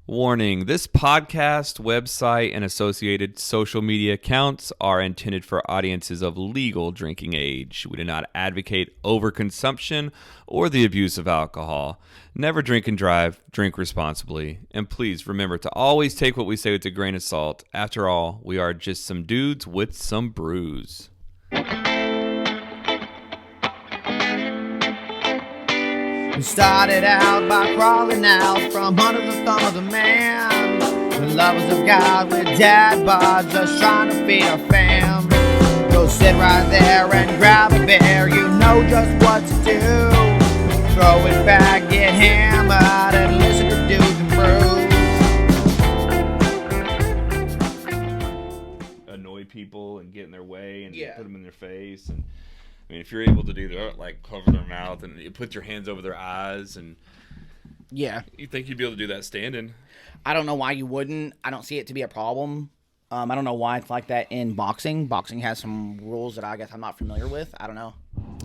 Warning, this podcast, website, and associated social media accounts are intended for audiences of legal drinking age. We do not advocate overconsumption or the abuse of alcohol. Never drink and drive, drink responsibly. And please remember to always take what we say with a grain of salt. After all, we are just some dudes with some brews. We started out by crawling out from under the thumb of the man. The lovers of God with dad bods, just trying to feed our fam. Go sit right there and grab a beer, you know just what to do. Throw it back, get hammered, and listen to dudes and brews. Annoy people and get in their way and Yeah. put them in their face. And I mean, if you're able to do that, like cover their mouth and you put your hands over their eyes, and Yeah. you think you'd be able to do that standing? I don't know why you wouldn't. I don't see it to be a problem. I don't know why it's like that in boxing. Boxing has some rules that I guess I'm not familiar with. I don't know.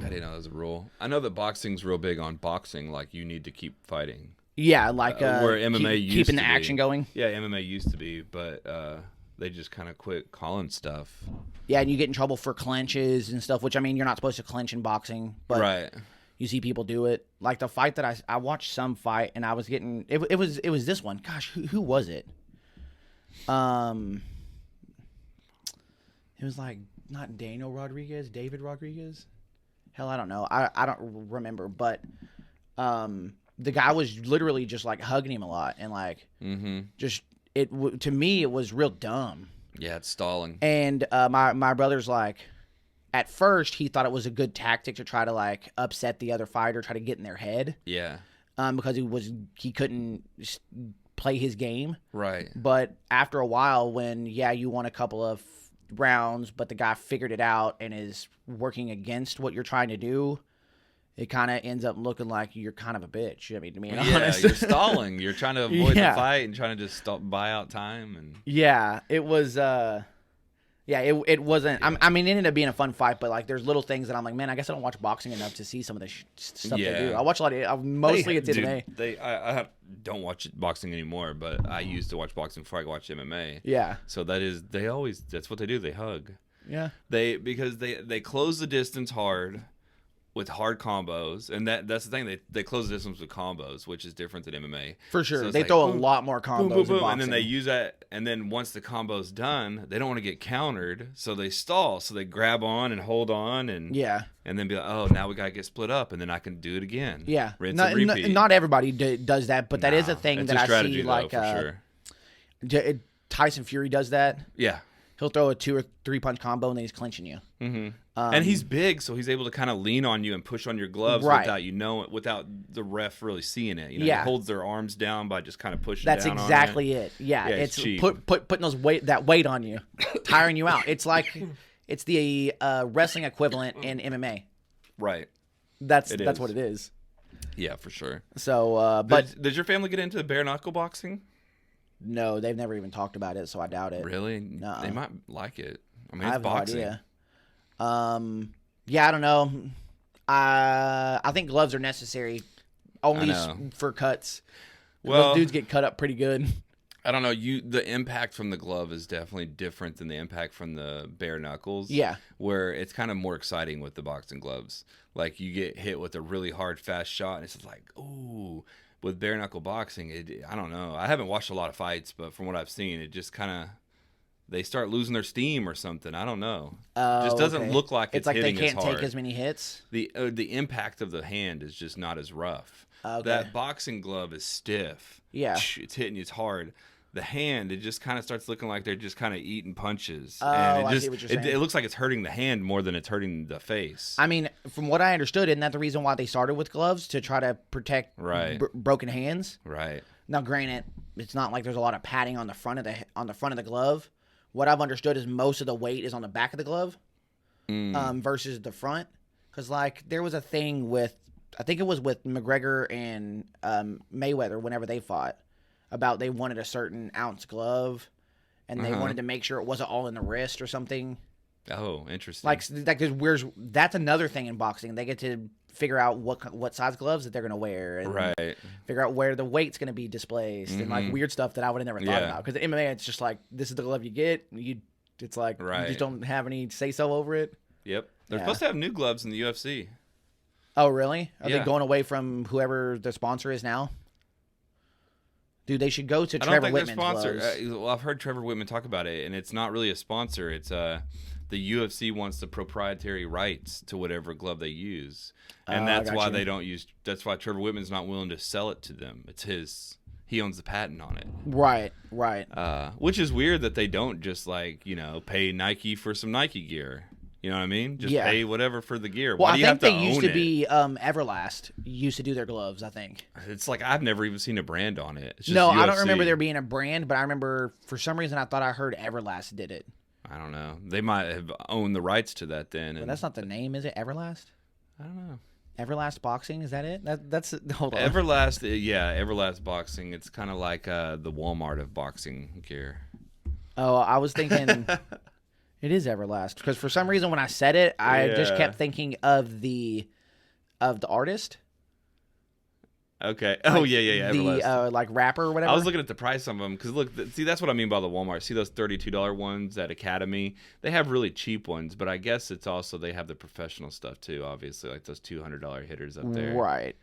I didn't know that was a rule. I know that boxing's real big on boxing. Like, you need to keep fighting. Yeah, like where MMA used keeping to the be. action going. Yeah, MMA used to be, but they just kind of quit calling stuff. Yeah, and you get in trouble for clinches and stuff, which, I mean, you're not supposed to clinch in boxing, but Right. you see people do it. Like the fight that I watched some fight, and I was getting it was this one. Gosh, who was it? It was like not Daniel Rodriguez, David Rodriguez. Hell, I don't know. I don't remember, but the guy was literally just like hugging him a lot, and like just to me it was real dumb. Yeah, it's stalling. And my brother's like, at first he thought it was a good tactic to try to like upset the other fighter, try to get in their head. Yeah. Because he couldn't play his game. Right. But after a while, when you won a couple of rounds, but the guy figured it out and is working against what you're trying to do, it kind of ends up looking like you're kind of a bitch. I mean, to be honest. You're stalling. You're trying to avoid Yeah. the fight and trying to just buy out time. And Yeah, it was. It wasn't. Yeah. I mean, it ended up being a fun fight, but like, there's little things that I'm like, man, I guess I don't watch boxing enough to see some of the stuff they do. I watch a lot of. Mostly it's MMA. I don't watch boxing anymore, but I used to watch boxing before I watched MMA. Yeah, So that's what they do. They hug. yeah, Because they close the distance hard with hard combos, and that's the thing. They close the distance with combos, which is different than MMA. for sure. So it's They like, throw a boom, lot more boom, combos boom, in boom, boxing. and then they use that, and then once the combo's done, they don't want to get countered, so they stall. So they grab on and hold on, and and then be like, oh, now we gotta get split up, and then I can do it again. Yeah, rinse and repeat. not everybody does that, but that is a thing it's that a I strategy, see. though, Like for sure. Tyson Fury does that. Yeah. He'll throw a 2 or 3 punch combo and then he's clinching you. Mm-hmm. And he's big, so he's able to kind of lean on you and push on your gloves without the ref really seeing it. He holds their arms down by just kind of pushing. That's down exactly on it. Yeah, it's cheap. putting that weight on you, tiring you out. It's like it's the wrestling equivalent in MMA. Right. That's is. what it is. Yeah, for sure. So, but does your family get into bare knuckle boxing? no, they've never even talked about it, so I doubt it. Really? No. They might like it. I mean, I it's have boxing. no idea. Yeah, I don't know. I think gloves are necessary only for cuts. Well, those dudes get cut up pretty good. I don't know. The impact from the glove is definitely different than the impact from the bare knuckles. Yeah. Where it's kind of more exciting with the boxing gloves. Like, you get hit with a really hard, fast shot, and it's just like, ooh. With bare knuckle boxing, I don't know. I haven't watched a lot of fights, but from what I've seen, it just kind of, they start losing their steam or something. I don't know. It just doesn't look like it's like hitting they can't as hard. take as many hits. The impact of the hand is just not as rough. Okay. That boxing glove is stiff. Yeah. It's hitting you, it's hard. The hand, it just kind of starts looking like they're just kind of eating punches. Oh, and I see what you're saying. It looks like it's hurting the hand more than it's hurting the face. I mean, from what I understood, isn't that the reason why they started with gloves, to try to protect Right. Broken hands? Right. Now, granted, it's not like there's a lot of padding on the front of the glove. What I've understood is most of the weight is on the back of the glove, versus the front. Because like there was a thing with, I think it was with McGregor and Mayweather whenever they fought, about they wanted a certain ounce glove, and they wanted to make sure it wasn't all in the wrist or something. Oh, interesting. Like that's another thing in boxing. They get to figure out what size gloves that they're gonna wear, and right. figure out where the weight's gonna be displaced, and like weird stuff that I would have never thought about. Because the MMA, it's just like this is the glove you get. It's like you just don't have any say so over it. Yep, they're supposed to have new gloves in the UFC. Oh, really? Are they going away from whoever the sponsor is now? Dude, they should go to Trevor Whitman's gloves. Well, I've heard Trevor Whitman talk about it, and it's not really a sponsor. It's the UFC wants the proprietary rights to whatever glove they use, and that's why they don't use. That's why Trevor Whitman's not willing to sell it to them. It's his. He owns the patent on it. Right. Which is weird that they don't just pay Nike for some Nike gear. You know what I mean? Just pay whatever for the gear. Well, Why do you I have think to they used own to be Everlast used to do their gloves, I think. It's like I've never even seen a brand on it. It's just no, UFC. I don't remember there being a brand, but I remember for some reason I thought I heard Everlast did it. I don't know. They might have owned the rights to that then. But that's not the name, is it? Everlast? I don't know. Everlast Boxing, is that it? That's hold on. Everlast Boxing. It's kind of like the Walmart of boxing gear. Oh, I was thinking it is Everlast because for some reason when I said it, I just kept thinking of the artist. Okay. Oh yeah. The like rapper or whatever. I was looking at the price of them because look, see that's what I mean by the Walmart. See those $32 ones at Academy? They have really cheap ones, but I guess it's also they have the professional stuff too. Obviously, like those $200 hitters up there. Right.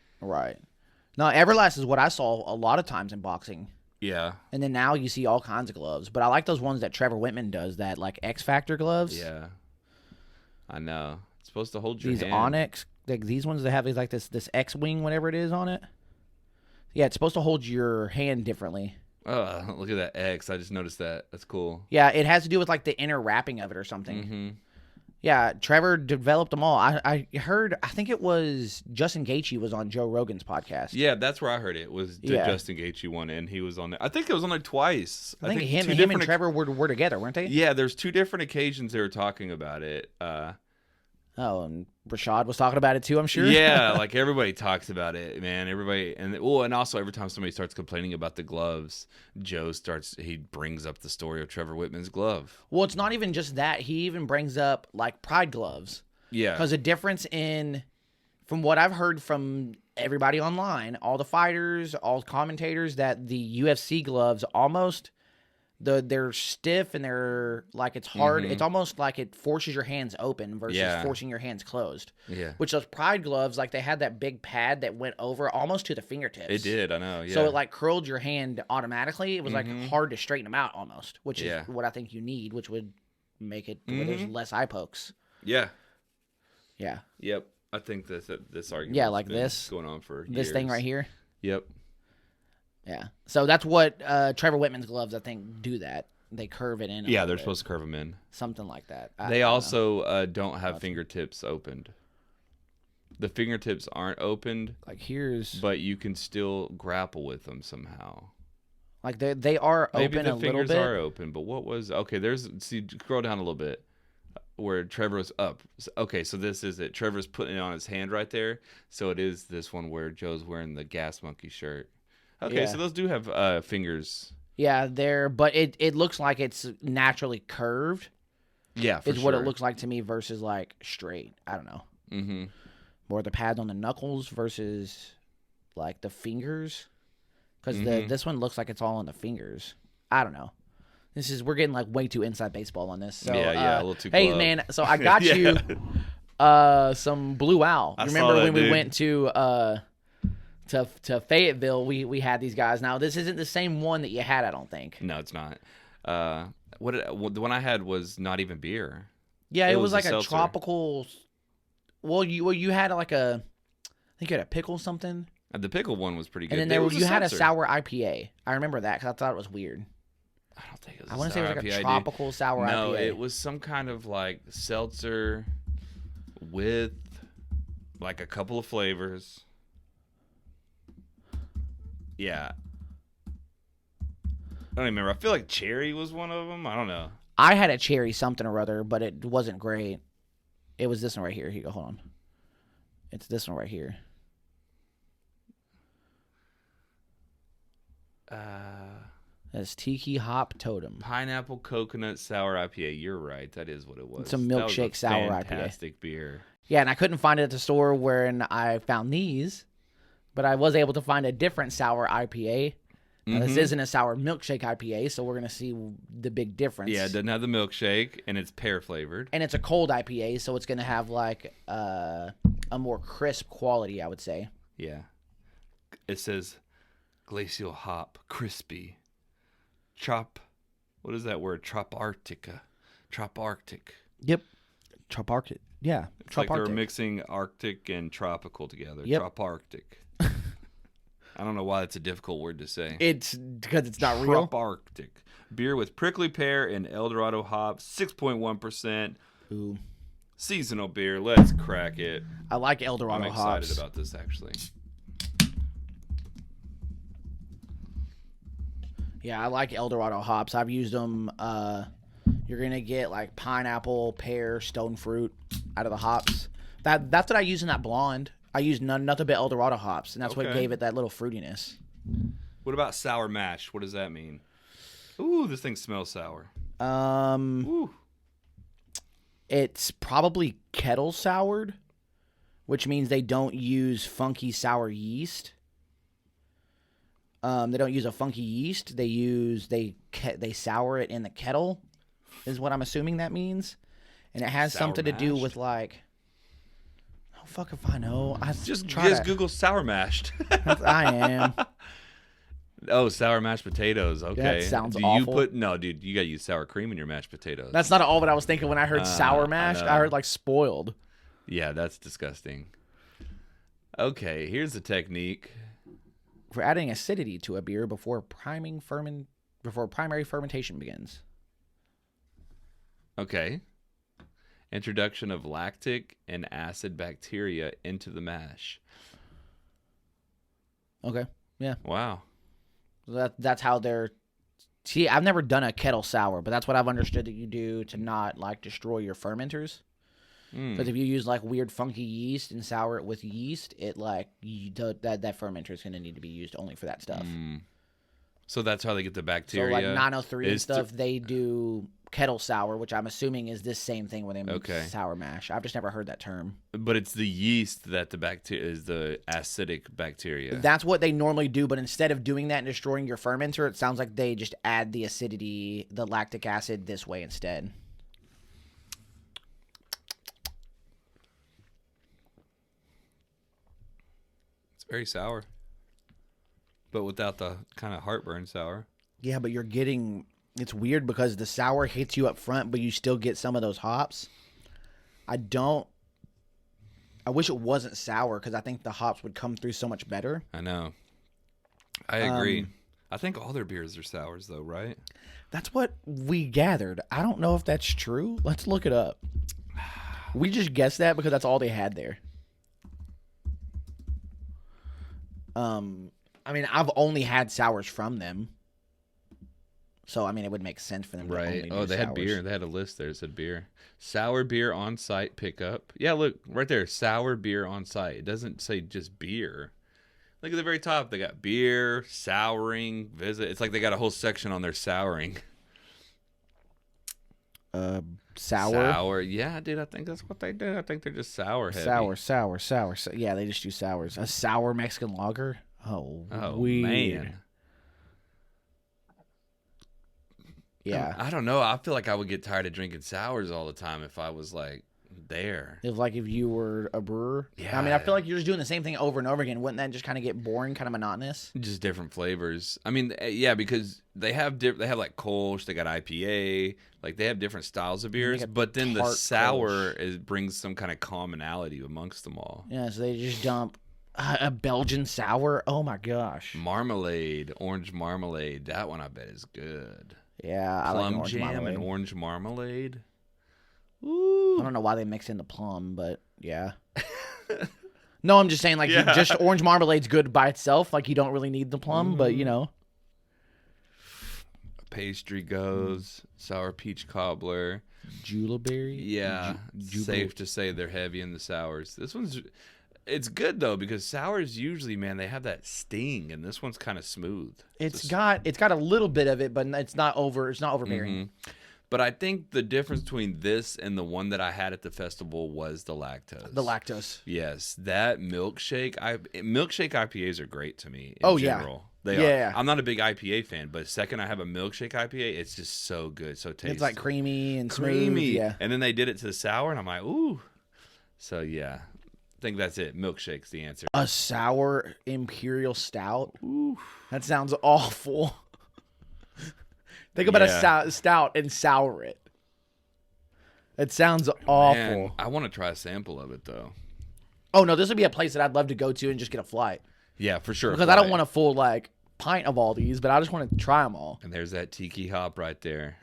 No, Everlast is what I saw a lot of times in boxing. Yeah. And then now you see all kinds of gloves, but I like those ones that Trevor Whitman does, that like X Factor gloves. Yeah. I know. It's supposed to hold your these hand. Onyx, like these ones that have like this X wing, whatever it is on it. Yeah, it's supposed to hold your hand differently. Oh, look at that X. I just noticed that. That's cool. Yeah, it has to do with like the inner wrapping of it or something. Mm-hmm. Yeah, Trevor developed them all. I heard, I think it was Justin Gaethje was on Joe Rogan's podcast. Yeah, that's where I heard it. Was Justin Gaethje one, and he was on there. I think it was on there twice. I think him and Trevor were together, weren't they? Yeah, there's two different occasions they were talking about it. Oh, and Rashad was talking about it too, I'm sure. Yeah, like everybody talks about it, man. Everybody, and also every time somebody starts complaining about the gloves, he brings up the story of Trevor Whitman's glove. Well, it's not even just that. He even brings up like Pride gloves. Yeah. Because the difference from what I've heard from everybody online, all the fighters, all commentators, that the UFC gloves almost... they're stiff and they're like it's hard. Mm-hmm. It's almost like it forces your hands open versus forcing your hands closed. Yeah. Which those Pride gloves, like they had that big pad that went over almost to the fingertips. It did, I know. Yeah. So it like curled your hand automatically. It was like hard to straighten them out almost, which is what I think you need, which would make it where there's less eye pokes. Yeah. Yeah. Yep. I think this argument. Yeah, like this going on for this years. Thing right here. Yep. Yeah. So that's what Trevor Whitman's gloves, I think, do that. They curve it in. Yeah, they're supposed to curve them in. Something like that. They also don't have fingertips opened. The fingertips aren't opened. Like but you can still grapple with them somehow. Like they are open a little bit. Maybe the fingers are open, but what was... Okay, scroll down a little bit where Trevor's up. Okay, so this is it. Trevor's putting it on his hand right there. So it is this one where Joe's wearing the Gas Monkey shirt. Okay, so those do have fingers. Yeah, but it looks like it's naturally curved. Yeah, for what it looks like to me versus like straight. I don't know. Mm-hmm. More the pads on the knuckles versus like the fingers, because this one looks like it's all on the fingers. I don't know. We're getting like way too inside baseball on this. So, a little too. Hey man, so I got you some Blue Owl. You remember when we went to Fayetteville, we had these guys. Now, this isn't the same one that you had, I don't think. No, it's not. The one I had was not even beer. Yeah, it was like a tropical. Well, you had like I think you had a pickle something. The pickle one was pretty good. And then you had a sour IPA. I remember that because I thought it was weird. I don't think it was. I want to say it was like a tropical sour IPA. No, it was some kind of like seltzer with like a couple of flavors. Yeah. I don't even remember. I feel like cherry was one of them. I don't know. I had a cherry something or other, but it wasn't great. It was this one right here. Here you go. Hold on. It's this one right here. That's Tiki Hop Totem. Pineapple Coconut Sour IPA. You're right. That is what it was. It's a milkshake sour IPA. Fantastic beer. Yeah, and I couldn't find it at the store when I found these, but I was able to find a different sour IPA. Now, this isn't a sour milkshake IPA, so we're going to see the big difference. Yeah, it doesn't have the milkshake, and it's pear flavored. And it's a cold IPA, so it's going to have like a more crisp quality, I would say. Yeah. It says glacial hop, crispy. What is that word? Troparctica. Troparctic. Yep. Troparctic. Yeah. It's like they were mixing Arctic and tropical together. Yep. Troparctic. I don't know why that's a difficult word to say. It's because it's not real. Troparctic. Beer with prickly pear and Eldorado hops, 6.1%. Ooh. Seasonal beer. Let's crack it. I like Eldorado hops. I'm excited about this, actually. Yeah, I like Eldorado hops. I've used them. You're going to get like pineapple, pear, stone fruit out of the hops. That's what I use in that blonde. I used nothing but Eldorado hops, and that's what gave it that little fruitiness. What about sour mash? What does that mean? Ooh, this thing smells sour. Ooh. It's probably kettle soured, which means they don't use funky sour yeast. They don't use a funky yeast. They sour it in the kettle, is what I'm assuming that means, and it has something to do with like. Oh fuck if I know. I just Google sour mashed. I am. Oh, sour mashed potatoes. Okay, that sounds awful. No, dude, you gotta use sour cream in your mashed potatoes. That's not at all what I was thinking when I heard sour mashed. I heard like spoiled. Yeah, that's disgusting. Okay, here's the technique. For adding acidity to a beer before primary fermentation begins. Okay. Introduction of lactic and acid bacteria into the mash. Okay. Yeah. Wow. That's how they're. See, I've never done a kettle sour, but that's what I've understood that you do to not like destroy your fermenters. Because if you use like weird funky yeast and sour it with yeast, it like that fermenter is going to need to be used only for that stuff. So that's how they get the bacteria. So like 903 and stuff, they do kettle sour, which I'm assuming is this same thing when they make sour mash. I've just never heard that term. But it's the yeast that the bacteria is the acidic bacteria. That's what they normally do, but instead of doing that and destroying your fermenter, it sounds like they just add the acidity, the lactic acid this way instead. Very sour, but without the kind of heartburn sour. Yeah, but you're getting... It's weird because the sour hits you up front, but you still get some of those hops. I wish it wasn't sour because I think the hops would come through so much better. I know. I agree. I think all their beers are sours, though, right? That's what we gathered. I don't know if that's true. Let's look it up. We just guessed that because that's all they had there. I mean, I've only had sours from them. So, I mean, it would make sense for them to only do they sours. had beer. They had a list there that said beer. Sour beer on site pickup. Yeah, look, right there. Sour beer on site. It doesn't say just beer. Look at the very top. They got beer, souring, visit. It's like they got a whole section on their souring. Sour? Yeah, dude, I think that's what they do. I think they're just sour heavy. Sour. Yeah, they just do sours. A sour Mexican lager? Oh weird. Man. Yeah. I don't know. I feel like I would get tired of drinking sours all the time if I was like there. If you were a brewer. Yeah. I mean, I feel like you're just doing the same thing over and over again. Wouldn't that just kind of get boring, kind of monotonous? Just different flavors. I mean, yeah, because they have like Kolsch, they got IPA, like they have different styles of beers, but then the sour brings some kind of commonality amongst them all. Yeah, so they just dump a Belgian sour. Oh my gosh. Marmalade, orange marmalade. That one I bet is good. Yeah, I like orange jam marmalade. And orange marmalade. Ooh. I don't know why they mix in the plum, but yeah. No, I'm just saying, like, just orange marmalade's good by itself. Like, you don't really need the plum, but, you know. Pastry goes, sour peach cobbler. Julaberry? Yeah, safe to say they're heavy in the sours. This one's... It's good though because sours usually, man, they have that sting, and this one's kind of smooth. It's got a little bit of it, but it's not overbearing. Mm-hmm. But I think the difference between this and the one that I had at the festival was the lactose. The lactose. Yes, that milkshake. Milkshake IPAs are great to me. Oh, general. Yeah. They are. I'm not a big IPA fan, but second I have a milkshake IPA, it's just so good, so tasty. It's like creamy and smooth. Yeah. And then they did it to the sour, and I'm like, ooh. So yeah, I think that's it. Milkshake's the answer. A sour imperial stout. Ooh, that sounds awful. Think about a stout and sour it. It sounds awful. Man, I want to try a sample of it though. Oh no, this would be a place that I'd love to go to and just get a flight. Yeah, for sure. Because I don't want a full pint of all these, but I just want to try them all. And there's that tiki hop right there.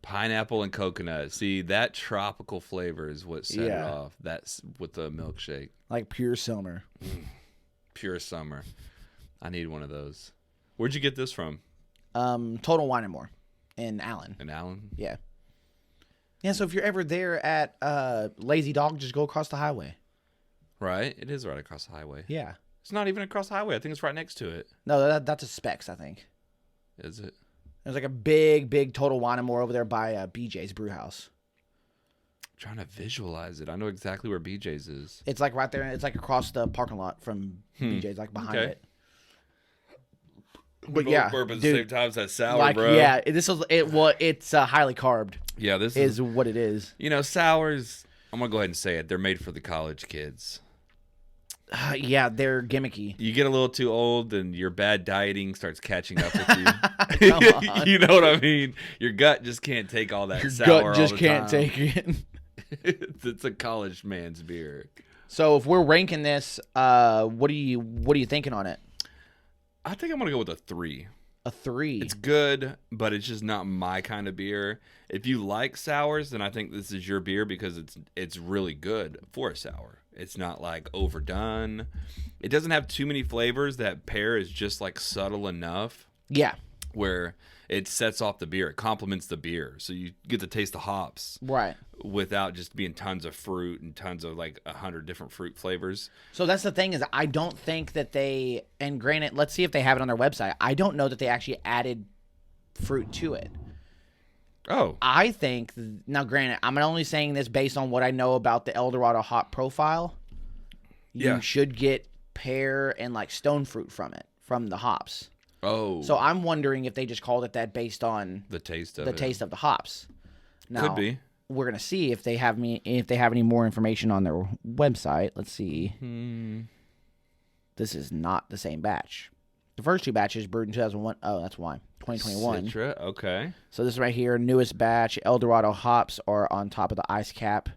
Pineapple and coconut. See, that tropical flavor is what set it off. That's with the milkshake. Like pure summer. Pure summer. I need one of those. Where'd you get this from? Total Wine & More in Allen. In Allen? Yeah. Yeah, so if you're ever there at Lazy Dog, just go across the highway. Right? It is right across the highway. Yeah. It's not even across the highway. I think it's right next to it. No, that's a Specs, I think. Is it? There's like a big Total Wine & More over there by BJ's Brew House. I'm trying to visualize it. I know exactly where BJ's is. It's like right there. It's like across the parking lot from BJ's, like behind it. But yeah, burp at the dude, same time as that sour, bro. Yeah, it's highly carbed. Yeah, this is what it is. You know, sours. I'm gonna go ahead and say it. They're made for the college kids. Yeah, they're gimmicky. You get a little too old, and your bad dieting starts catching up with you. Come on. You know what I mean? Your gut just can't take all that sour. Your gut just all the can't time. take it. It's a college man's beer. So if we're ranking this, what are you thinking on it? I think I'm gonna go with a 3. A 3. It's good, but it's just not my kind of beer. If you like sours, then I think this is your beer because it's really good for a sour. It's not like overdone. It doesn't have too many flavors. That pear is just like subtle enough. Yeah. Where it sets off the beer. It complements the beer. So you get to taste the hops. Right. Without just being tons of fruit and tons of like 100 different fruit flavors. So that's the thing is I don't think that they, and granted, let's see if they have it on their website. I don't know that they actually added fruit to it. Oh. I think, now granted, I'm only saying this based on what I know about the Eldorado hop profile. You should get pear and like stone fruit from it, from the hops. Oh. So I'm wondering if they just called it that based on the taste of the hops. Now, could be. We're gonna see if they have any more information on their website. Let's see. This is not the same batch. The first 2 batches brewed in 2001. Oh, that's wine. 2021. Citra, okay. So this right here, newest batch. Eldorado hops are on top of the ice cap.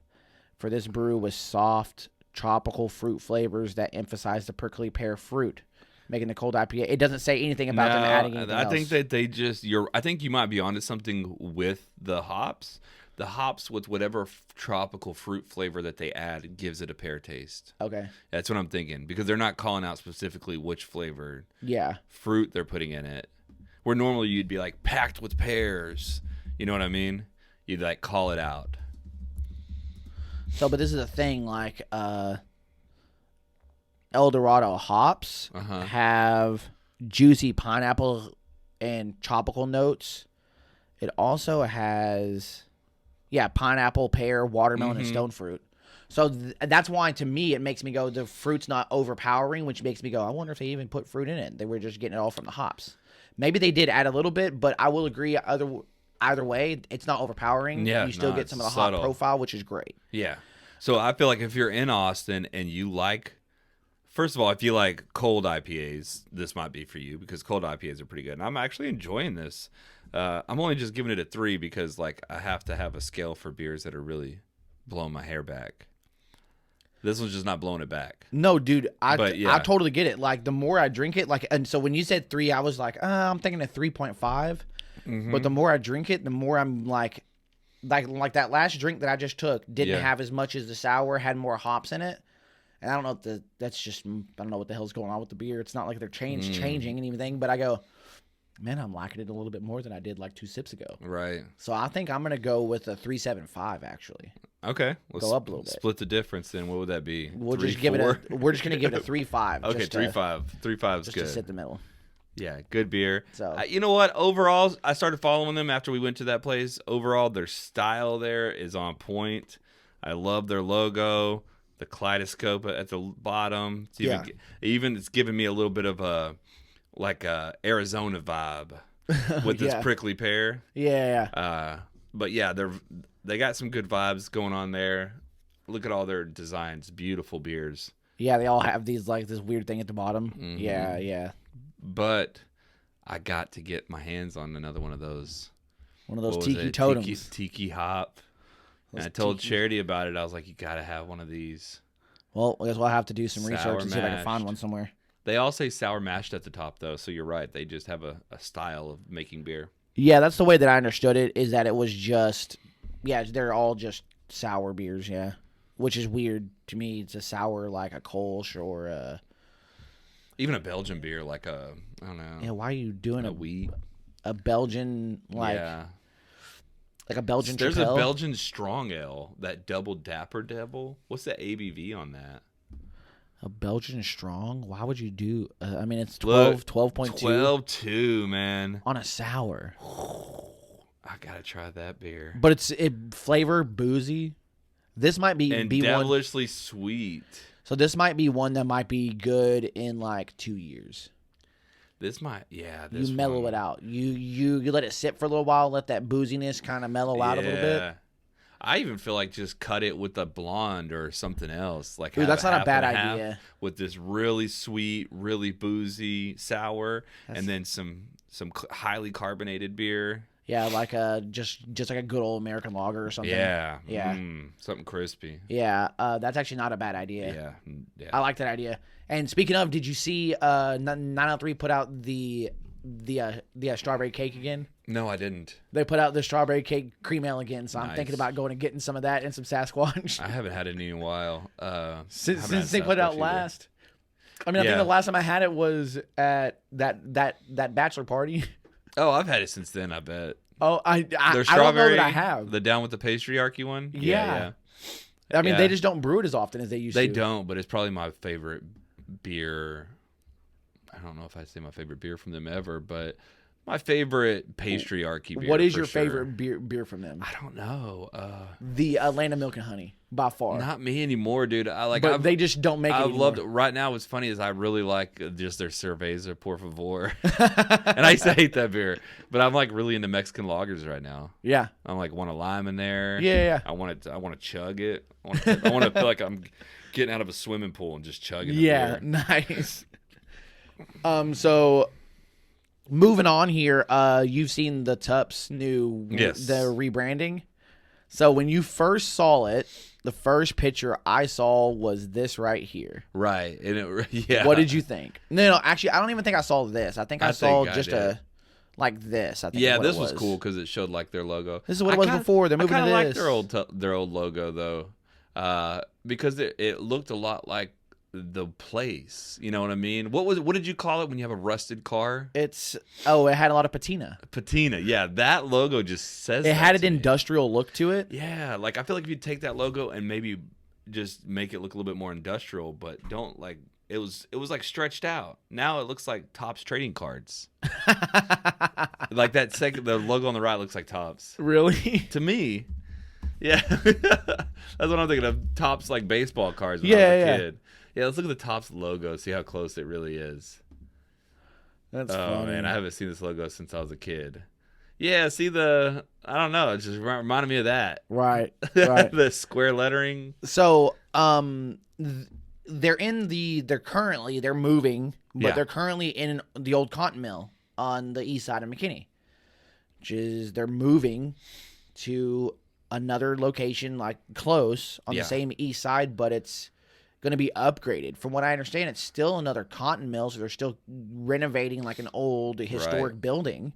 For this brew with soft tropical fruit flavors that emphasize the prickly pear fruit, making the cold IPA. It doesn't say anything about them adding anything else. I think that they just I think you might be onto something with the hops. The hops with whatever tropical fruit flavor that they add gives it a pear taste. Okay. That's what I'm thinking because they're not calling out specifically which flavor fruit they're putting in it. Where normally you'd be like packed with pears. You know what I mean? You'd like call it out. So, but this is a thing like Eldorado hops have juicy pineapple and tropical notes. It also has... Yeah, pineapple, pear, watermelon, and stone fruit. So that's why, to me, it makes me go, the fruit's not overpowering, which makes me go, I wonder if they even put fruit in it. They were just getting it all from the hops. Maybe they did add a little bit, but I will agree either way, it's not overpowering. Yeah, you still get some of the hop profile, which is great. Yeah. So I feel like if you're in Austin and you like, first of all, if you like cold IPAs, this might be for you because cold IPAs are pretty good. And I'm actually enjoying this. I'm only just giving it a 3 because like I have to have a scale for beers that are really blowing my hair back. This one's just not blowing it back. No, dude, I totally get it. Like the more I drink it, like, and so when you said 3, I was like, I'm thinking a 3.5. But the more I drink it, the more I'm like that last drink that I just took didn't have as much as the sour, had more hops in it. And I don't know if I don't know what the hell's going on with the beer. It's not like they're changing anything, but I go, man, I'm liking it a little bit more than I did like 2 sips ago. Right. So I think I'm going to go with a 3.75 actually. Okay, let's go up a little bit. Split the difference. Then what would that be? We're 3, just 4? we're just gonna give it a 3.5. Okay, 3.5. 3.5 is just good. to sit in the middle. Yeah, good beer. So you know what? Overall, I started following them after we went to that place. Overall, their style there is on point. I love their logo, the kaleidoscope at the bottom. It's giving me a little bit of a Arizona vibe with this prickly pear. Yeah. But yeah, they got some good vibes going on there. Look at all their designs, beautiful beers. Yeah, they all have these like this weird thing at the bottom. Mm-hmm. Yeah. But I got to get my hands on another one of those. One of those tiki totems. Tiki hop. And I told Charity about it. I was like, you got to have one of these. Well, I guess we'll have to do some research and see if I can find one somewhere. They all say sour mashed at the top, though, so you're right. They just have a style of making beer. Yeah, that's the way that I understood it, is that it was just, they're all just sour beers, yeah. Which is weird to me. It's a sour like a Kolsch or even a Belgian beer, like I don't know. Yeah, why are you doing a wheat? A Belgian, like a Belgian There's Chapelle? A Belgian strong ale, that double Dapper Devil. What's the ABV on that? A Belgian strong? Why would you do... I mean, it's 12.2. 12.2, man. On a sour. I got to try that beer. But it's flavor boozy. This might be... And devilishly sweet. So this might be one that might be good in like 2 years. This might... Yeah, you mellow it out. You let it sit for a little while, let that booziness kind of mellow out a little bit. I even feel like just cut it with a blonde or something else. Like, dude, that's not a bad idea. With this really sweet, really boozy sour, and then some highly carbonated beer. Yeah, like just like a good old American lager or something. Yeah. Something crispy. Yeah, that's actually not a bad idea. Yeah. I like that idea. And speaking of, did you see 903 put out the strawberry cake again? No, I didn't. They put out the strawberry cake cream ale again, so I'm thinking about going and getting some of that and some Sasquatch. I haven't had it in a while. Since they put it out last. I mean, I think the last time I had it was at that bachelor party. Oh, I've had it since then, I bet. Oh, I don't know that I have. The down with the patriarchy one? Yeah. I mean, they just don't brew it as often as they used to. They don't, but it's probably my favorite beer. I don't know if I'd say my favorite beer from them ever, but my favorite patriarchy beer. What is your favorite beer from them? I don't know. The Atlanta Milk and Honey, by far. Not me anymore, dude. But they just don't make it anymore. Loved it. Right now, what's funny is I really like just their Cerveza Por Favor. And I used to hate that beer. But I'm like really into Mexican lagers right now. Yeah. I'm like, want a lime in there. Yeah. I want to chug it. I want to feel like I'm getting out of a swimming pool and just chugging it. Yeah, nice. So moving on here, you've seen the Tupps new the rebranding. So when you first saw it, the first picture I saw was this right here. Right. And yeah. What did you think? No, actually, I don't even think I saw this. I think I saw just like this. I think this was cool because it showed like their logo. This is what it was before. They're moving to this. I like their old logo though, because it looked a lot like the place. You know what I mean? What did you call it when you have a rusted car? It had a lot of patina. Patina, yeah. That logo just says it had an industrial look to it. Yeah, like I feel like if you take that logo and maybe just make it look a little bit more industrial, but don't like it was like stretched out. Now it looks like Topps trading cards. Like the logo on the right looks like Topps. Really? To me. Yeah. That's what I'm thinking of. Topps like baseball cards when I was a kid. Yeah, let's look at the Topps logo, see how close it really is. That's funny. Oh, man, I haven't seen this logo since I was a kid. Yeah, see I don't know, it just reminded me of that. Right. The square lettering. So, they're moving, but they're currently in the old cotton mill on the east side of McKinney. They're moving to another location, like close on the same east side, but it's going to be upgraded. From what I understand, it's still another cotton mill, so they're still renovating like an old historic building.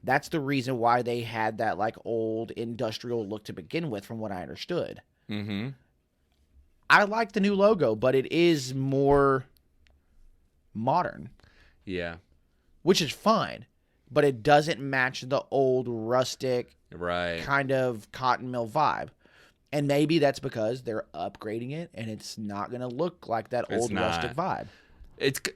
That's the reason why they had that like old industrial look to begin with, from what I understood. Mm-hmm. I like the new logo, but it is more modern. Yeah. Which is fine, but it doesn't match the old rustic right kind of cotton mill vibe. And maybe that's because they're upgrading it, and it's not going to look like that old rustic vibe.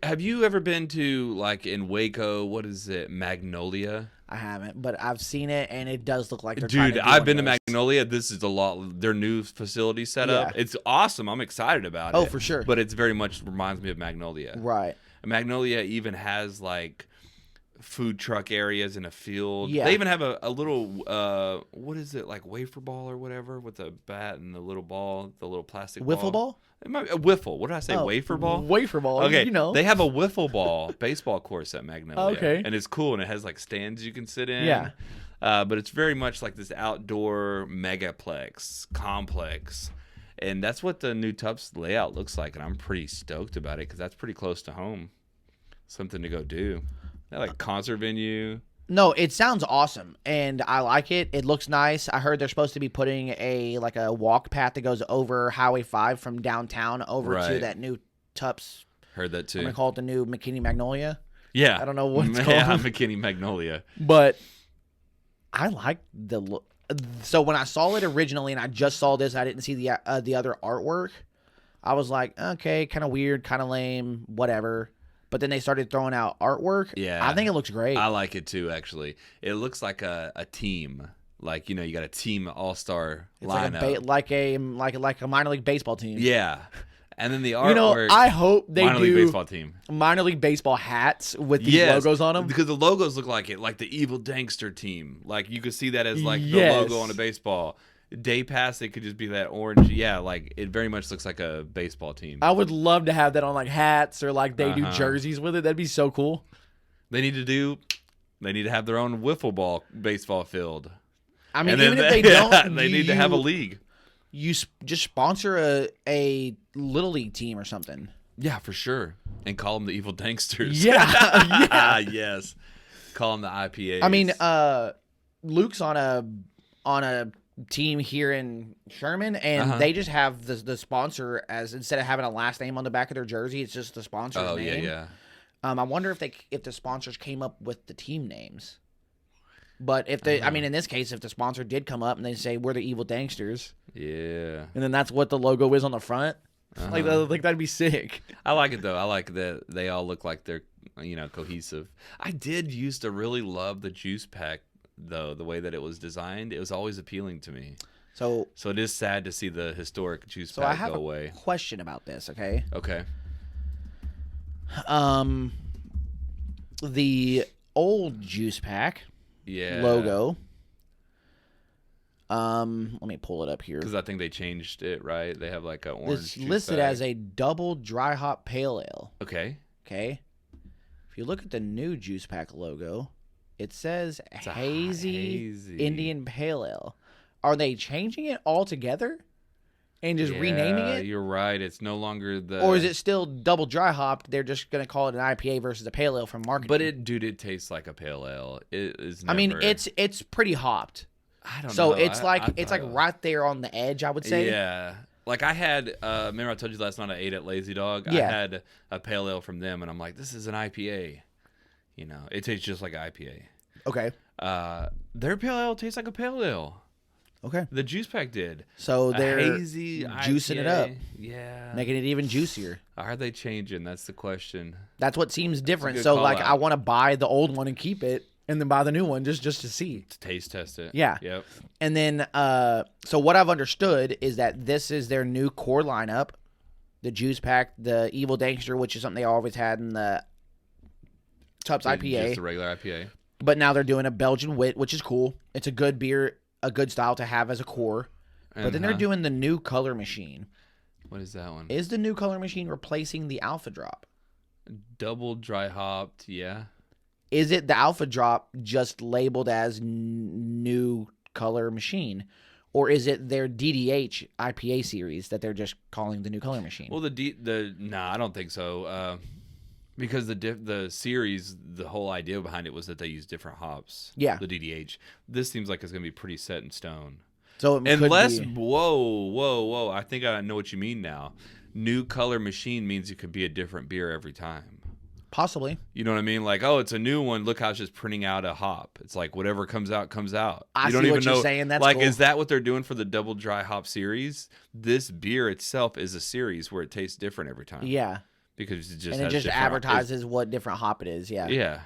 Have you ever been to, like, in Waco, what is it, Magnolia? I haven't, but I've seen it, and it does look like they're trying to do I've been to those. Magnolia. This is their new facility set up. It's awesome. I'm excited about it. Oh, for sure. But it's very much reminds me of Magnolia. Right. Magnolia even has, like, food truck areas in a field. Yeah. They even have a little, what is it, like wafer ball or whatever, with a bat and the little ball, the little plastic Wiffle ball? It might be a wiffle. What did I say? Wafer ball? Wafer ball. Okay. You know. They have a wiffle ball baseball course at Magnolia. Okay. And it's cool, and it has like stands you can sit in. Yeah. But it's very much like this outdoor megaplex complex. And that's what the new Tupps layout looks like, and I'm pretty stoked about it because that's pretty close to home. Something to go do. They have, like, concert venue. No, it sounds awesome, and I like it. It looks nice. I heard they're supposed to be putting a walk path that goes over Highway 5 from downtown over to that new Tupps. Heard that too. I'm gonna call it the new McKinney Magnolia. Yeah, I don't know what it's called. Yeah, McKinney Magnolia. But I like the look. So when I saw it originally, and I just saw this, I didn't see the other artwork. I was like, okay, kind of weird, kind of lame, whatever. But then they started throwing out artwork. Yeah. I think it looks great. I like it too, actually. It looks like a team. Like, you got a team all-star lineup. Like a minor league baseball team. Yeah. And then the artwork. I hope they minor league baseball team. Minor league baseball hats with these logos on them. Because the logos look like it, like the Evil Dankster team. Like, you could see that as like the logo on a baseball. Day pass, it could just be that orange. Yeah, like it very much looks like a baseball team. I would love to have that on like hats or like they do jerseys with it. That'd be so cool. They need to have their own wiffle ball baseball field. I mean, even if they don't, they need to have a league. You just sponsor a little league team or something. Yeah, for sure. And call them the Evil Danksters. Yeah. Yes. Call them the IPAs. I mean, Luke's on a team here in Sherman, and they just have the sponsor as, instead of having a last name on the back of their jersey, it's just the sponsor's name. Yeah. I wonder if the sponsors came up with the team names. But if they, I mean, in this case, if the sponsor did come up and they say we're the Evil Danksters, yeah, and then that's what the logo is on the front, like that'd be sick. I like it though. I like that they all look like they're cohesive. I did used to really love the juice pack though, the way that it was designed. It was always appealing to me. So it is sad to see the historic juice pack go away. I have a question about this. Okay. The old juice pack. Yeah. Logo. Let me pull it up here. Because I think they changed it, right? They have like an orange. It's listed as a double dry hop pale ale. Okay. If you look at the new juice pack logo, it says hazy Indian pale ale. Are they changing it altogether and just renaming it? You're right. It's no longer the. Or is it still double dry hopped? They're just going to call it an IPA versus a pale ale from marketing. But it tastes like a pale ale. It is. Never... I mean, it's pretty hopped. I don't know. So it's like right there on the edge, I would say. Yeah. Like I had, remember I told you last night I ate at Lazy Dog? Yeah. I had a pale ale from them, and I'm like, this is an IPA. It tastes just like an IPA. Okay. Their pale ale tastes like a pale ale. Okay. The juice pack did. So they're hazy juicing IPA. it up. Yeah. Making it even juicier. Are they changing? That's the question. That's what seems different. Good So, call out. I want to buy the old one and keep it, and then buy the new one just to see. To taste test it. Yeah. Yep. And then, so what I've understood is that this is their new core lineup. The juice pack, the Evil Dankster, which is something they always had in the Tupps IPA. Just a regular IPA. But now they're doing a Belgian Wit, which is cool. It's a good beer, a good style to have as a core. But then they're doing the new color machine. What is that one? Is the new color machine replacing the Alpha Drop? Double dry hopped, yeah. Is it the Alpha Drop just labeled as new color machine? Or is it their DDH IPA series that they're just calling the new color machine? Well, I don't think so. Because the series, the whole idea behind it was that they use different hops. Yeah. The DDH. This seems like it's going to be pretty set in stone. So it Unless, could be... whoa. I think I know what you mean now. New color machine means it could be a different beer every time. Possibly. You know what I mean? Like, oh, it's a new one. Look how it's just printing out a hop. It's like whatever comes out, comes out. I you don't see even what know. you're saying. That's like, cool. is that what they're doing for the double dry hop series? This beer itself is a series where it tastes different every time. Yeah. Because it just and it just advertises what different hop it is. Yeah. Yeah.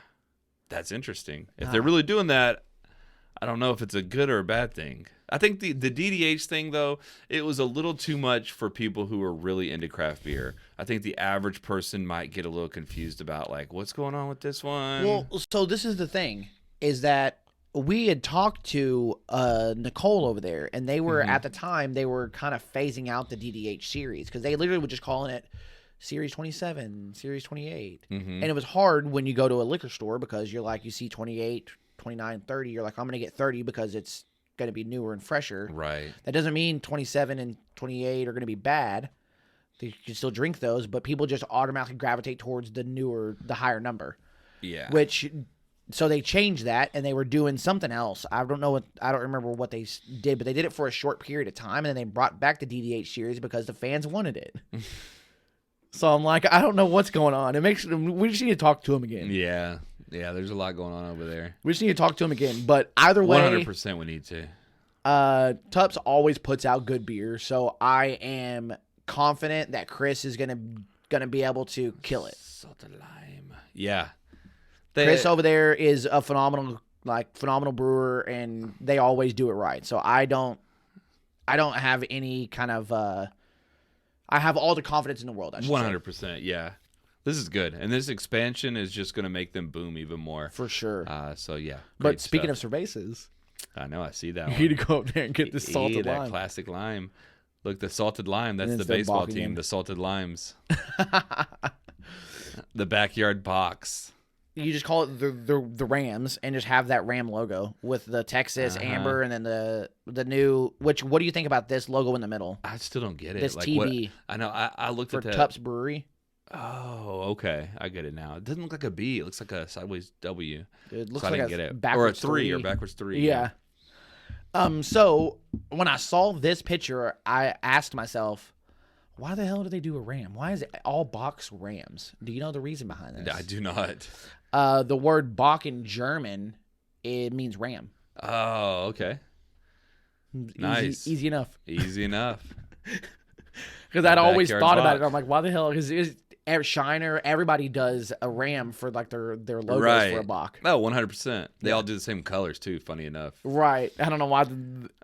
That's interesting. If they're really doing that, I don't know if it's a good or a bad thing. I think the DDH thing, though, it was a little too much for people who are really into craft beer. I think the average person might get a little confused about, like, what's going on with this one? Well, so this is the thing, is that we had talked to Nicole over there, and they were, at the time, they were kind of phasing out the DDH series, because they literally were just calling it Series 27, Series 28. And it was hard when you go to a liquor store, because you're like, you see 28, 29, 30, you're like, I'm going to get 30 because it's going to be newer and fresher. Right. That doesn't mean 27 and 28 are going to be bad. You can still drink those, but people just automatically gravitate towards the higher number. Yeah. So they changed that, and they were doing something else. I don't remember what they did, but they did it for a short period of time, and then they brought back the DDH series because the fans wanted it. So I'm like, I don't know what's going on. We just need to talk to him again. Yeah. Yeah, there's a lot going on over there. We just need to talk to him again. But either way, 100% we need to. Tupps always puts out good beer, so I am confident that Chris is gonna be able to kill it. Salted lime. Yeah. Chris over there is a phenomenal brewer, and they always do it right. So I don't have any kind of I have all the confidence in the world. 100%. Yeah. This is good, and this expansion is just going to make them boom even more. For sure. So, yeah. But speaking of cervezas, I know, I see that one. you need to go up there and get the salted lime. That classic lime. Look, the salted lime, that's the baseball team, the salted limes. The backyard box. You just call it the Rams and just have that Ram logo with the Texas amber and then the new. What do you think about this logo in the middle? I still don't get it. This TB. I know. I looked at that. For Tupps Brewery. Oh, okay. I get it now. It doesn't look like a B. It looks like a sideways W. It looks so like I didn't get it. Backwards or a 3 or backwards 3. Yeah. So when I saw this picture, I asked myself, why the hell do they do a ram? Why is it all box rams? Do you know the reason behind this? I do not. The word Bock in German, it means ram. Oh, okay. Nice. Easy enough. Easy enough. Because I'd always thought about it. I'm like, why the hell? Because Shiner, everybody does a ram for like their logos for a Bock. Oh, 100%. They all do the same colors too, funny enough. Right. I don't know why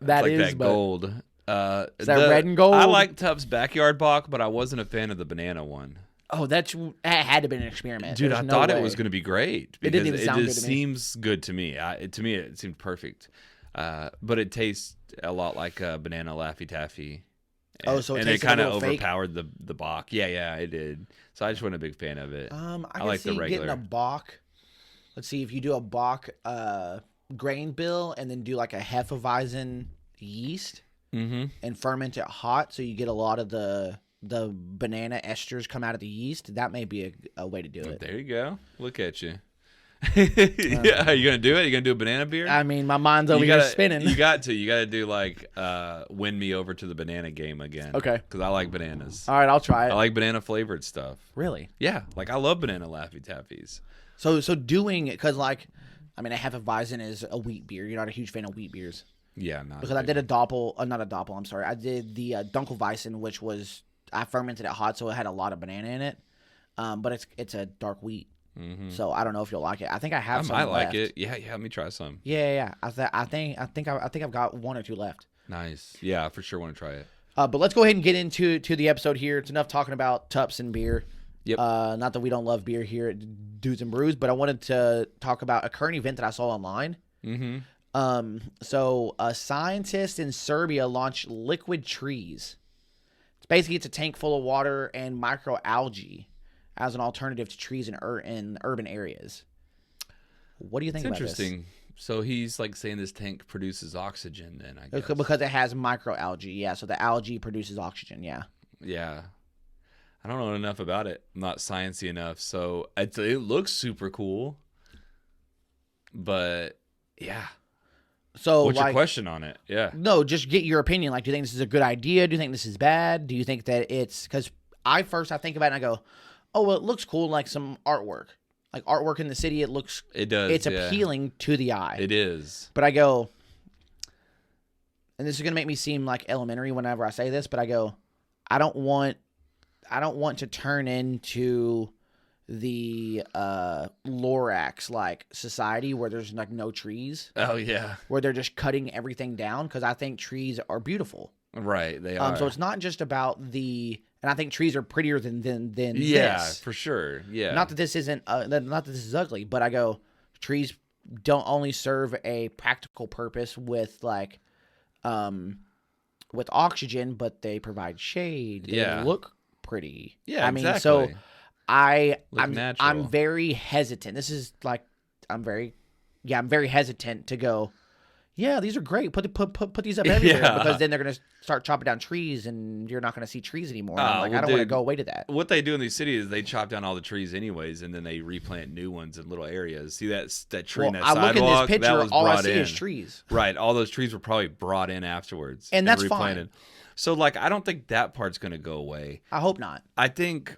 that is. That gold. Is that red and gold? I like Tupps Backyard Bock, but I wasn't a fan of the banana one. Oh, that had to be an experiment. Dude, I thought it was going to be great. It didn't even sound good to me. It seems good to me. To me, it seemed perfect. But it tastes a lot like banana Laffy Taffy. And it kind of overpowered the Bock. Yeah, it did. So I just wasn't a big fan of it. I like the regular. Getting a Bock. Let's see if you do a Bock grain bill and then do like a Hefeweizen yeast and ferment it hot, so you get a lot of the banana esters come out of the yeast. That may be a way to do it. There you go. Look at you. Yeah, are you gonna do it? You gonna do a banana beer? I mean, my mind's over here spinning. You got to do like win me over to the banana game again. Okay. Because I like bananas. All right, I'll try it. I like banana flavored stuff. Really? Yeah, like I love banana Laffy Taffies. So doing it, because like, I mean, a Hefeweizen is a wheat beer. You're not a huge fan of wheat beers. Yeah, not because I did a Doppel, not a Doppel. I'm sorry, I did the Dunkelweizen, which was I fermented it hot, so it had a lot of banana in it. But it's a dark wheat. So I don't know if you'll like it. I think I have some. I might like it. Yeah. Let me try some. Yeah. I think I've got 1 or 2 left. Nice. Yeah, I for sure want to try it. But let's go ahead and get into the episode here. It's enough talking about Tupps and beer. Yep. Not that we don't love beer here at Dudes and Brews, but I wanted to talk about a current event that I saw online. So a scientist in Serbia launched liquid trees. It's a tank full of water and microalgae as an alternative to trees in urban areas. What do you think about this? Interesting. So he's like saying this tank produces oxygen then, I guess. Because it has microalgae, yeah. So the algae produces oxygen, yeah. Yeah. I don't know enough about it. I'm not sciencey enough. So it looks super cool. But, yeah. So what's your question on it? Yeah. No, just get your opinion. Like, do you think this is a good idea? Do you think this is bad? Do you think that it's... Because I think about it and I go... Oh, well, it looks cool, like some artwork. like artwork in the city, it does. It's appealing to the eye. It is. But I go, and this is gonna make me seem like elementary whenever I say this, but I go, I don't want to turn into the Lorax like society where there's like no trees. Oh yeah. Where they're just cutting everything down, because I think trees are beautiful. Right, they are. So it's not just about and I think trees are prettier than yeah, this. for sure. Yeah. Not that this isn't not that this is ugly, but I go, trees don't only serve a practical purpose with like with oxygen, but they provide shade. They look pretty. Yeah, I mean, exactly. so I'm natural. very hesitant. This is like I'm very hesitant to go, yeah, these are great. Put these up everywhere, because then they're gonna start chopping down trees, and you're not gonna see trees anymore. And I'm like, I don't want to go away to that. What they do in these cities is they chop down all the trees anyways, and then they replant new ones in little areas. See that tree in that sidewalk? I look in this picture, that was all I brought see in. is trees. Right, all those trees were probably brought in afterwards, and that's replanted. fine. So like, I don't think that part's gonna go away. I hope not. I think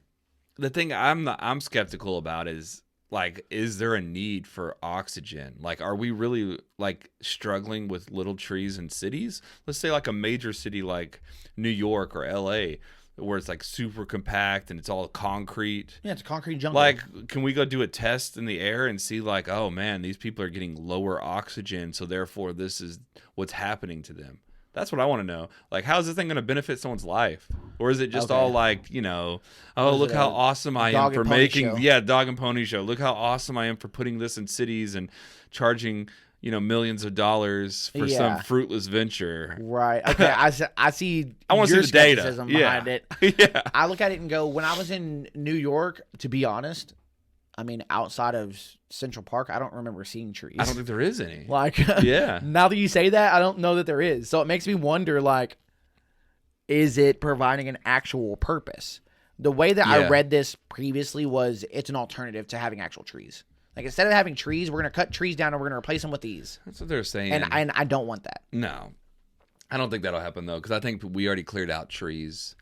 the thing I'm skeptical about is, like, is there a need for oxygen? Like, are we really like struggling with little trees in cities? Let's say like a major city like New York or LA, where it's like super compact and it's all concrete. Yeah, it's a concrete jungle. Like, can we go do a test in the air and see like, oh man, these people are getting lower oxygen, so therefore this is what's happening to them? That's what I want to know. Like, how is this thing going to benefit someone's life? Or is it just all like, oh, look how awesome I am for making, dog and pony show. Look how awesome I am for putting this in cities and charging, millions of dollars for some fruitless venture. Right. Okay. I see. I want to see the data behind it. Yeah. I look at it and go, when I was in New York, to be honest, I mean, outside of Central Park, I don't remember seeing trees. I don't think there is any. Like, yeah. Now that you say that, I don't know that there is. So it makes me wonder, like, is it providing an actual purpose? The way that I read this previously was it's an alternative to having actual trees. Like, instead of having trees, we're going to cut trees down and we're going to replace them with these. That's what they're saying. And I don't want that. No. I don't think that'll happen, though, because I think we already cleared out trees.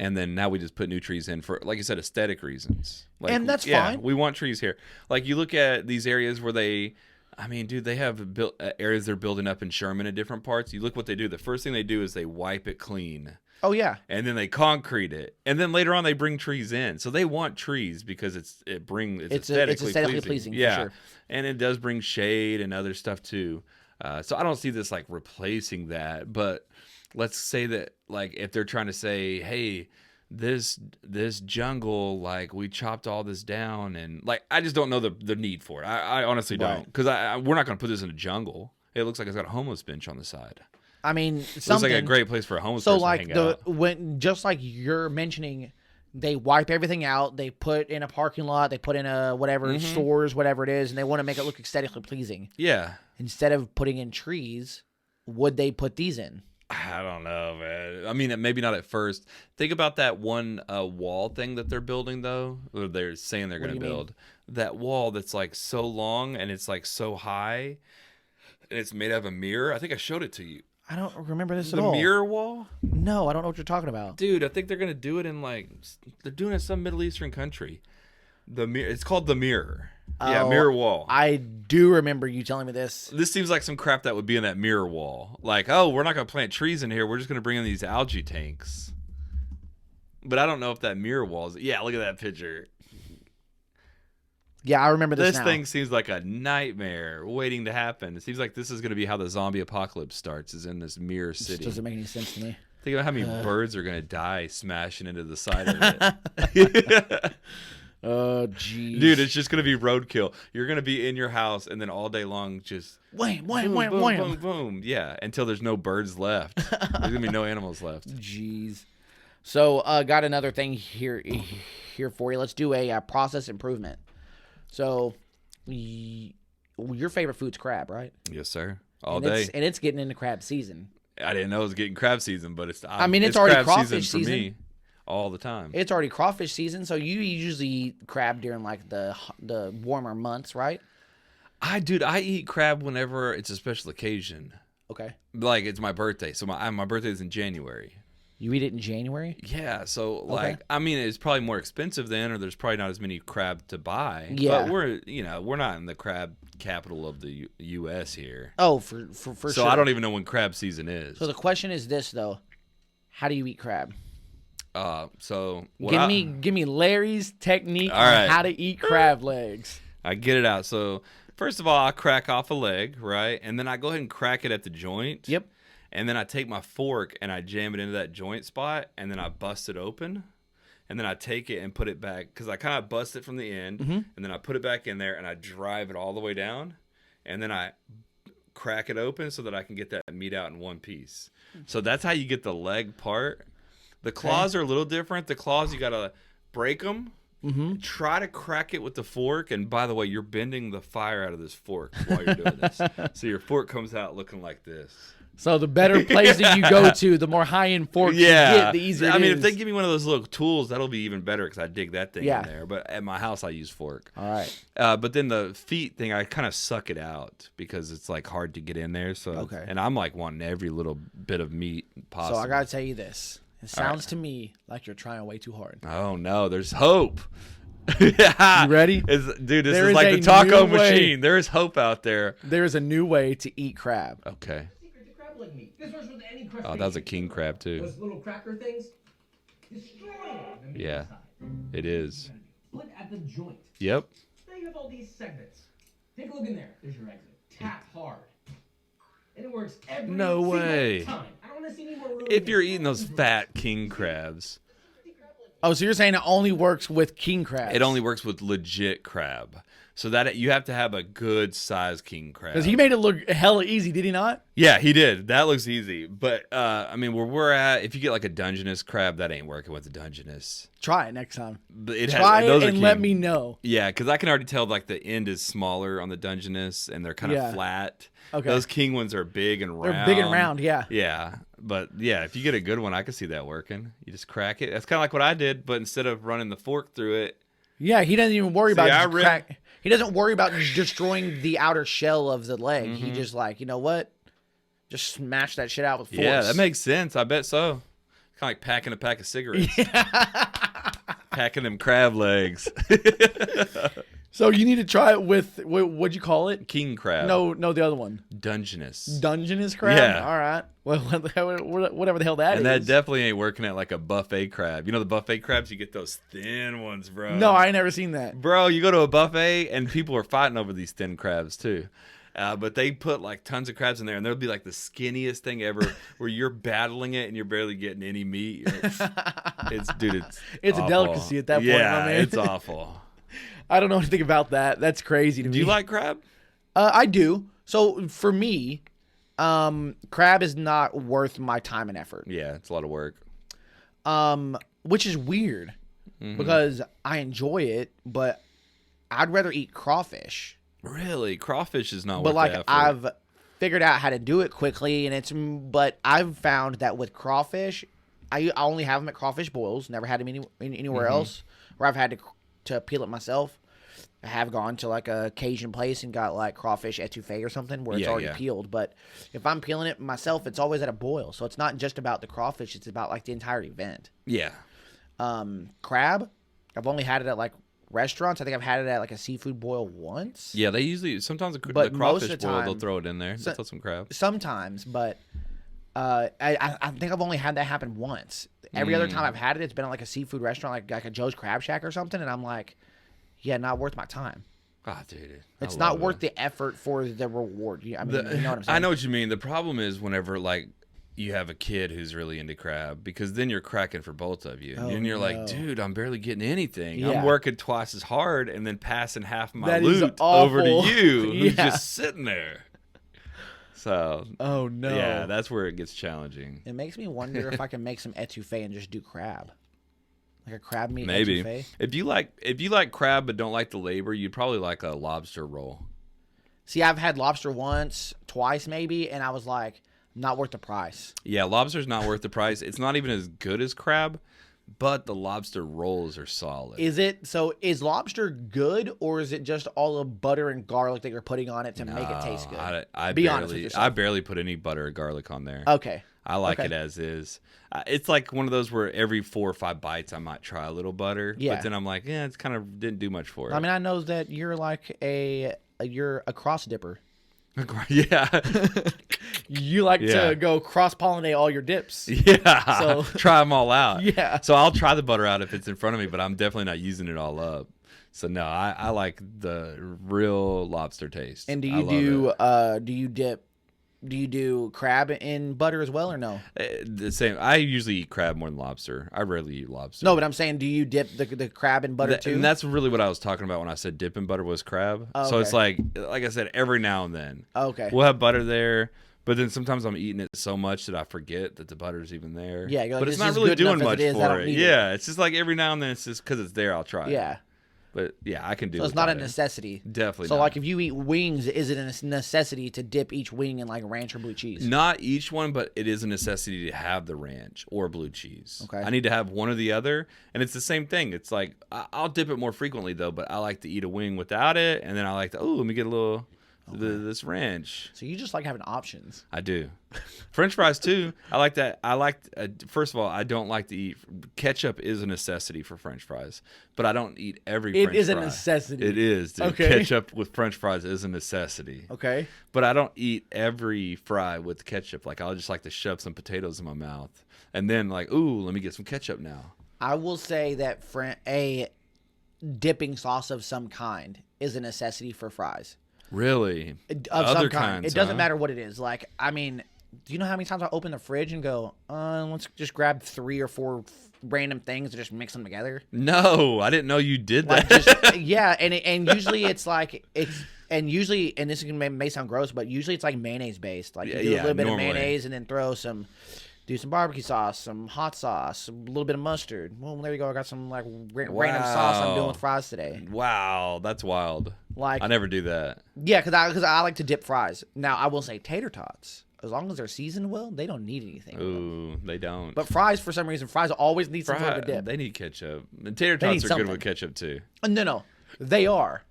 And then now we just put new trees in for, like you said, aesthetic reasons. Like, and that's fine. We want trees here. Like, you look at these areas where they have built areas they're building up in Sherman in different parts. You look what they do. The first thing they do is they wipe it clean. Oh, yeah. And then they concrete it. And then later on they bring trees in. So they want trees because it's aesthetically pleasing. Yeah. For sure. And it does bring shade and other stuff too. So I don't see this like replacing that, but let's say that, like, if they're trying to say, hey, this jungle, like, we chopped all this down, and like, I just don't know the need for it. I honestly don't, because we're not going to put this in a jungle. It looks like it's got a homeless bench on the side. I mean, it looks like a great place for a homeless person to hang out. Just like you're mentioning, they wipe everything out. They put in a parking lot. They put in a whatever stores, whatever it is, and they want to make it look aesthetically pleasing. Yeah. Instead of putting in trees, would they put these in? I don't know, man. I mean, maybe not at first. Think about that one wall thing that they're building, though. Or they're saying they're going to build. That wall that's like so long and it's like so high, and it's made out of a mirror. I think I showed it to you. I don't remember this at all. The mirror wall? No, I don't know what you're talking about. Dude, I think they're going to do it in they're doing it in some Middle Eastern country. It's called the mirror. Yeah, mirror wall. I do remember you telling me this. This seems like some crap that would be in that mirror wall. Like, oh, we're not going to plant trees in here. We're just going to bring in these algae tanks. But I don't know if that mirror wall is... Yeah, look at that picture. Yeah, I remember this now. Thing seems like a nightmare waiting to happen. It seems like this is going to be how the zombie apocalypse starts, is in this mirror city. This doesn't make any sense to me. Think about how many birds are going to die smashing into the side of it. Oh, jeez. Dude, it's just going to be roadkill. You're going to be in your house, and then all day long just... Wham, boom, boom, boom. Yeah, until there's no birds left. There's going to be no animals left. Jeez. So, got another thing here for you. Let's do a process improvement. So, your favorite food's crab, right? Yes, sir. All day. And it's getting into crab season. I didn't know it was getting crab season, but it's already crawfish season for me. All the time. It's already crawfish season, so you usually eat crab during like the warmer months, right? I eat crab whenever it's a special occasion. Okay. Like, it's my birthday, so my birthday is in January. You eat it in January? Yeah, so like I mean, it's probably more expensive then, or there's probably not as many crab to buy. Yeah, but we're not in the crab capital of the U.S. here. Oh, for sure. So I don't even know when crab season is. So the question is this though: how do you eat crab? So give me Larry's technique All right. on how to eat crab legs. I get it out. So first of all, I crack off a leg, right, and then I go ahead and crack it at the joint. Yep. And then I take my fork and I jam it into that joint spot, and then I bust it open, and then I take it and put it back because I kind of bust it from the end, and then I put it back in there and I drive it all the way down, and then I crack it open so that I can get that meat out in one piece. So that's how you get the leg part. The claws are a little different. The claws, you got to break them. Try to crack it with the fork. And by the way, you're bending the fire out of this fork while you're doing this. So your fork comes out looking like this. So the better place that you go to, the more high-end forks you get, the easier it is. If they give me one of those little tools, that'll be even better because I dig that thing in there. But at my house, I use fork. All right. But then the feet thing, I kind of suck it out because it's like hard to get in there. So and I'm like wanting every little bit of meat possible. So I got to tell you this. It sounds to me like you're trying way too hard. Oh, no. There's hope. Yeah. You ready? Dude, this is like the taco machine. There is hope out there. There is a new way to eat crab. Okay. Crab meat. This works with any crab. Oh, that was a king crab, too. Those little cracker things. Destroy them. Yeah, it is. Split at the joint. Yep. Now you have all these segments. Take a look in there. There's your exit. Tap hard. And it works every No way. time. I don't want to see any more rules. If you're eating those fat king crabs. Oh, so you're saying it only works with king crabs? It only works with legit crab. So that you have to have a good size king crab. Because he made it look hella easy, did he not? Yeah, he did. That looks easy. But, I mean, where we're at, if you get like a Dungeness crab, that ain't working with the Dungeness. Try it next time. But Try it and let me know. Yeah, because I can already tell like the end is smaller on the Dungeness and they're kind of flat. Okay. Those king ones are big and round. They're big and round, yeah. Yeah. But yeah, if you get a good one, I can see that working. You just crack it. That's kind of like what I did, but instead of running the fork through it. Yeah, he doesn't even worry about He doesn't worry about destroying the outer shell of the leg. He just like, you know what? Just smash that shit out with force. Yeah, that makes sense. I bet so. Kind of like packing a pack of cigarettes. Packing them crab legs. So you need to try it with, what'd you call it? King crab. No, the other one. Dungeness. Dungeness crab? Yeah. All right. Well, whatever the hell that is. And that definitely ain't working at like a buffet crab. You know the buffet crabs? You get those thin ones, bro. No, I ain't never seen that. Bro, you go to a buffet and people are fighting over these thin crabs too. But they put like tons of crabs in there and there'll be like the skinniest thing ever where you're battling it and you're barely getting any meat. It's It's a delicacy at that point, yeah, my man. it's awful. I don't know anything about that. That's crazy to me. Do you like crab? I do. So for me, crab is not worth my time and effort. Yeah, it's a lot of work. Which is weird because I enjoy it, but I'd rather eat crawfish. Really? Crawfish is not But worth like the effort. I've figured out how to do it quickly, and but I've found that with crawfish, I only have them at Crawfish Boils. Never had them anywhere else where I've had to peel it myself. I have gone to like a Cajun place and got like crawfish etouffee or something where it's already peeled. But if I'm peeling it myself, it's always at a boil. So it's not just about the crawfish; it's about like the entire event. Yeah. Crab, I've only had it at like restaurants. I think I've had it at like a seafood boil once. Yeah, they usually sometimes the But crawfish most of the boil time- they'll throw it in there. They'll throw some crab. Sometimes, but I think I've only had that happen once. Every other time I've had it, it's been at like a seafood restaurant, like a Joe's Crab Shack or something, and I'm like, yeah, not worth my time. Ah, dude, It's not worth the effort for the reward. I mean, you know what I'm saying? I know what you mean. The problem is whenever like you have a kid who's really into crab, because then you're cracking for both of you, and you're like, dude, I'm barely getting anything. Yeah. I'm working twice as hard, and then passing half my That is loot over to awful. you, who's Yeah. just sitting there. So, Oh no. yeah, that's where it gets challenging. It makes me wonder if I can make some etouffee and just do crab, like a crab meat Maybe etouffee. if you like crab but don't like the labor, you'd probably like a lobster roll. See, I've had lobster once, twice maybe, and I was like, not worth the price. Yeah, lobster's not worth the price. It's not even as good as crab, but the lobster rolls are solid. Is lobster good, or is it just all the butter and garlic that you're putting on it to make it taste good? I Be honest with barely, yourself. I barely put any butter or garlic on there. Okay. I like it as is. It's like one of those where every 4 or 5 bites I might try a little butter. Yeah. But then I'm like, it's kind of didn't do much for it. I mean, I know that you're like you're a cross dipper. Yeah. You like to go cross pollinate all your dips. Yeah. So try them all out. Yeah. So I'll try the butter out if it's in front of me, but I'm definitely not using it all up. So no, I like the real lobster taste. And do you do crab in butter as well or no? The same. I usually eat crab more than lobster. I rarely eat lobster. No, but I'm saying, do you dip the crab in butter too? And that's really what I was talking about when I said dip in butter was crab. Oh, so okay. it's like I said, every now and then. Okay. We'll have butter there, but then sometimes I'm eating it so much that I forget that the butter's even there. Yeah, you're like, but it's this not is really good doing enough as much it is, I for don't it. need Yeah, it's just like every now and then it's just because it's there, I'll try it. Yeah. But yeah, I can do it. So it's not a without it. necessity. Definitely So not. like if you eat wings, is it a necessity to dip each wing in like ranch or blue cheese? Not each one, but it is a necessity to have the ranch or blue cheese. Okay. I need to have one or the other, and it's the same thing. It's like I'll dip it more frequently though, but I like to eat a wing without it, and then I like to let me get a little this ranch. So you just like having options. I do. French fries too. I like that. First of all, I don't like to eat ketchup. Is a necessity for French fries, but I don't eat every. It French is a fry. necessity. It is. Dude. Okay. Ketchup with French fries is a necessity. Okay. But I don't eat every fry with ketchup. Like I'll just like to shove some potatoes in my mouth, and then like, let me get some ketchup now. I will say that a dipping sauce of some kind is a necessity for fries. Really? Of Other some kind. kinds, It doesn't huh? matter what it is. Like, I mean, do you know how many times I open the fridge and go, let's just grab 3 or 4 random things and just mix them together? No, I didn't know you did Like, that. yeah, and usually it's like and this may sound gross, but usually it's like mayonnaise based. Like you do a little bit normally. of mayonnaise and then do some barbecue sauce, some hot sauce, a little bit of mustard. Well, there you go. I got some like random sauce I'm doing with fries today. Wow, that's wild. Like I never do that. Yeah, because I like to dip fries. Now I will say tater tots, as long as they're seasoned well, they don't need anything. with them. Ooh, they don't. But fries, for some reason, fries always need some sort of dip. They need ketchup. And tater They need tots are something. good with ketchup too. No, they are.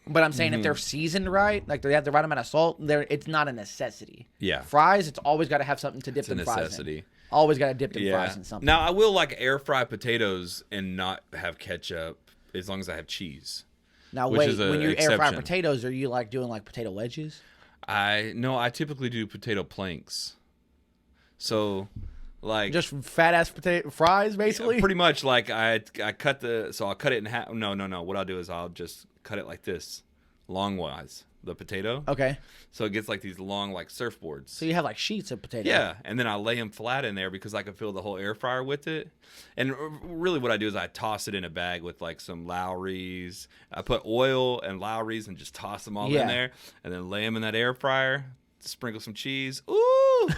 But I'm saying if Mm-hmm. they're seasoned right, like they have the right amount of salt, it's not a necessity. Yeah. Fries, it's always got to have something to dip It's a them fries in. necessity. Always got to dip them fries in something. Now I will like air fry potatoes and not have ketchup as long as I have cheese. Now which wait, is a when you air fry exception. potatoes, are you like doing like potato wedges? I typically do potato planks. So like Just fat ass potato fries, basically. pretty much like I'll cut it in half. No. What I'll do is I'll just cut it like this, longwise, the potato. Okay, So it gets like these long like surfboards. so you have like sheets of potato. Yeah, and then I lay them flat in there because I can fill the whole air fryer with it. And really what I do is I toss it in a bag with like some Lowry's. I put oil and Lowry's and just toss them all Yeah. in there and then lay them in that air fryer, sprinkle some cheese. Ooh!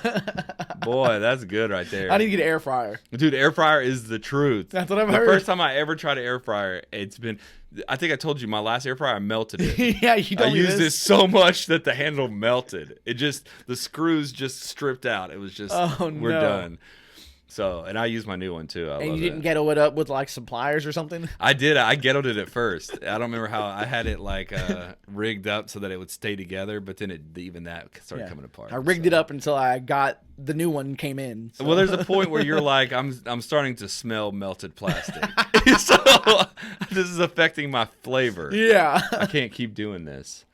Boy, that's good right there. I need to get an air fryer. Dude, air fryer is the truth. That's what I've the heard. first time I ever tried an air fryer, I think I told you my last air fryer, I melted it. Yeah, you I don't used this so much that the handle melted. The screws just stripped out. It was just, Oh, we're no. done. So, and I used my new one too. And you didn't ghetto it up with like some pliers or something? I did. I ghettoed it at first. I don't remember how I had it like rigged up so that it would stay together, but then even that started coming apart. I rigged it up until I got the new one came in. So. Well, there's a point where you're like, I'm starting to smell melted plastic. So this is affecting my flavor. Yeah. I can't keep doing this.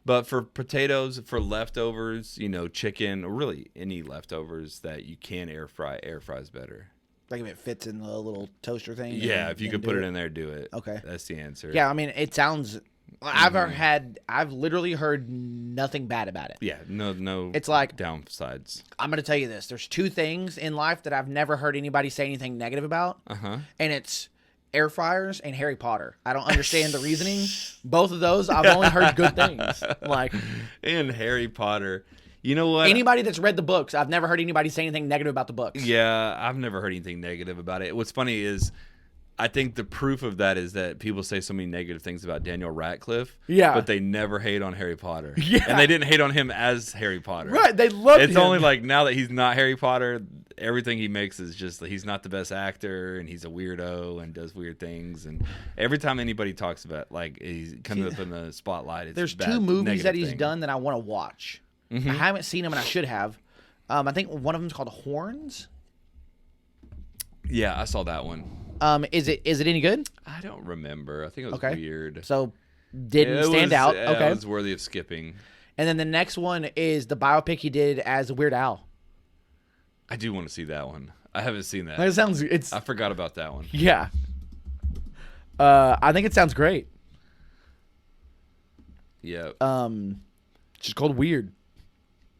But for potatoes, for leftovers, chicken, or really any leftovers that you can air fries better. Like if it fits in the little toaster thing. Yeah, if you could put it in. in there, do it. Okay. That's the answer. Yeah, I mean, it sounds. I've literally heard nothing bad about it. Yeah, no. It's like- downsides. I'm gonna tell you this: there's 2 things in life that I've never heard anybody say anything negative about, and it's air fryers and Harry Potter. I don't understand the reasoning. Both of those, I've only heard good things. Like And Harry Potter. You know what? anybody that's read the books, I've never heard anybody say anything negative about the books. Yeah, I've never heard anything negative about it. What's funny is, I think the proof of that is that people say so many negative things about Daniel Radcliffe. Yeah. But they never hate on Harry Potter. Yeah. And they didn't hate on him as Harry Potter. Right? They love It's him. only like now that he's not Harry Potter, everything he makes is just like he's not the best actor and he's a weirdo and does weird things. And every time anybody talks about like he's coming up in the spotlight, it's There's bad, 2 movies negative that he's thing. done that I want to watch. I haven't seen them, and I should have. I think one of them's called Horns. Yeah, I saw that one. Is it any good? I don't remember. I think it was Okay. weird. So didn't stand out. Okay. It was worthy of skipping. And then the next one is the biopic he did as Weird Al. I do want to see that one. I haven't seen that. It sounds. It's I forgot about that one. yeah. I think it sounds great. Yeah. It's just called Weird.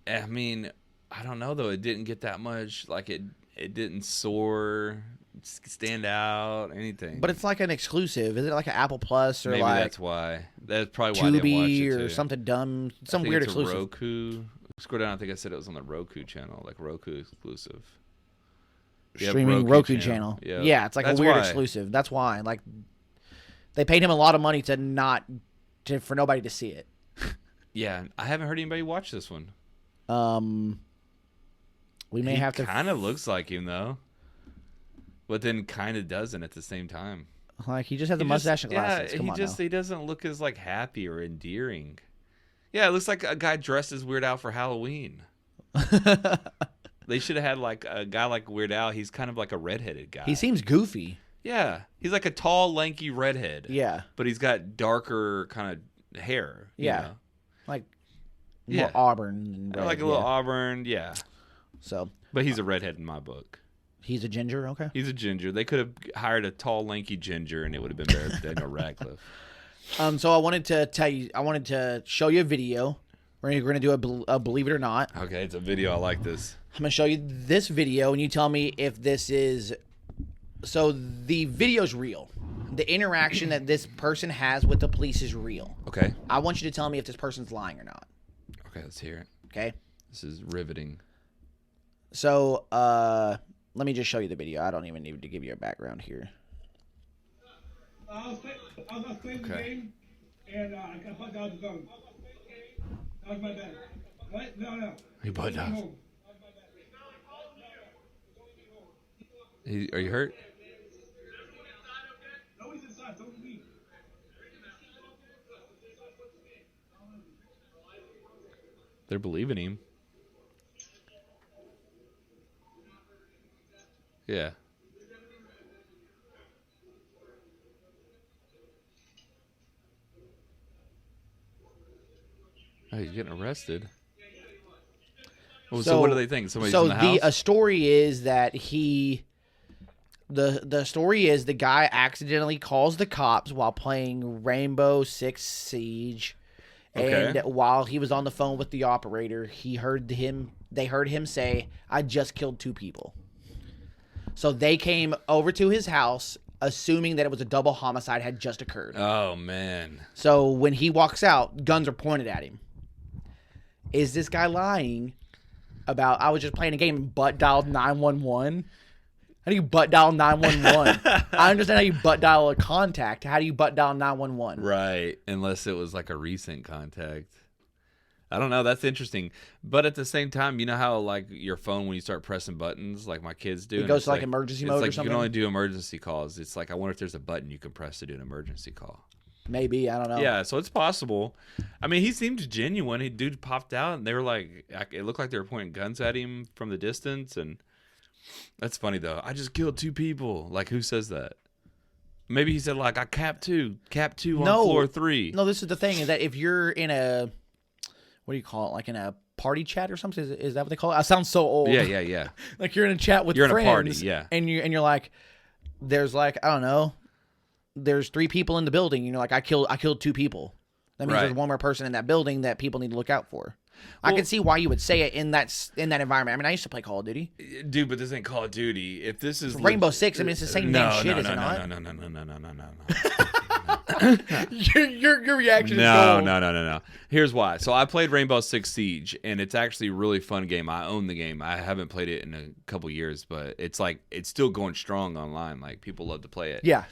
I mean, I don't know though. It didn't get that much. Like it didn't soar, stand out, anything. But it's like an exclusive. Is it like an Apple Plus or maybe like that's why. That's probably why I didn't watch Tubi it or too. something dumb, I some think weird it's a exclusive. Roku. Scroll down. I think I said it was on the Roku channel, like Roku exclusive. Yep, Streaming Roku channel. Yep. Yeah, it's like That's a weird why. exclusive. That's why. Like they paid him a lot of money for nobody to see it. Yeah, I haven't heard anybody watch this one. We may have to Kind of looks like him though, but then kind of doesn't at the same time. like he just has a He mustache just- and glasses. Yeah, Come on now. he doesn't look as like happy or endearing. Yeah, it looks like a guy dressed as Weird Al for Halloween. They should have had like a guy like Weird Al. He's kind of like a redheaded guy. He seems goofy. Yeah, he's like a tall, lanky redhead. Yeah. but he's got darker kind of hair. you Yeah. know? Like Yeah. more auburn and red, Like a little yeah. auburn. Yeah, So but he's a redhead in my book. he's a ginger, okay. He's a ginger. They could have hired a tall, lanky ginger, and it would have been better than Daniel Radcliffe. So I wanted to show you a video. We're gonna do a believe it or not. Okay, it's a video. I like this. I'm gonna show you this video, and you tell me if this is. So the video's real. The interaction that this person has with the police is real. Okay. I want you to tell me if this person's lying or not. Okay, let's hear it. Okay. This is riveting. So let me just show you the video. I don't even need to give you a background here. I was playing the Okay. game, and I got butt down the zone. That was my bad. What? No. He butt down. Home. Are you hurt? No, he's inside. Don't leave. They're believing him. Yeah. Oh, he's getting arrested. Well, so what do they think? Somebody's in the house? a story is that the story is the guy accidentally calls the cops while playing Rainbow Six Siege, Okay. and while he was on the phone with the operator, they heard him say, "I just killed 2 people." So they came over to his house, assuming that it was a double homicide had just occurred. Oh, man. So when he walks out, guns are pointed at him. Is this guy lying about, I was just playing a game and butt dialed 911? How do you butt dial 911? I understand how you butt dial a contact. How do you butt dial 911? Right. Unless it was like a recent contact. I don't know. That's interesting. But at the same time, you know how like your phone, when you start pressing buttons, like my kids do, It and goes it's to like emergency it's mode like or you something? can only do emergency calls. It's like, I wonder if there's a button you can press to do an emergency call. Maybe, I don't know. Yeah, so it's possible. I mean, he seemed genuine. He dude popped out, and they were like, it looked like they were pointing guns at him from the distance. And that's funny though. I just killed 2 people. Like, who says that? Maybe he said like, I capped 2 on No. floor 3. No, this is the thing, is that if you're in a, what do you call it? Like in a party chat or something? Is that what they call it? I sound so old. Yeah. Like you're in a chat with You're in a friends. party, yeah. And you're like, there's like, I don't know, there's 3 people in the building. And you're like, I killed 2 people. That means Right. there's one more person in that building that people need to look out for. I Well- can see why you would say it in that environment. I mean, I used to play Call of Duty. Dude, but this ain't Call of Duty. If this is Rainbow Six, I mean, it's the same damn shit, is it not? No. Your reaction is No, gold. no. Here's why. So I played Rainbow Six Siege, and it's actually a really fun game. I own the game. I haven't played it in a couple years, but it's still going strong online. Like, people love to play it. Yeah.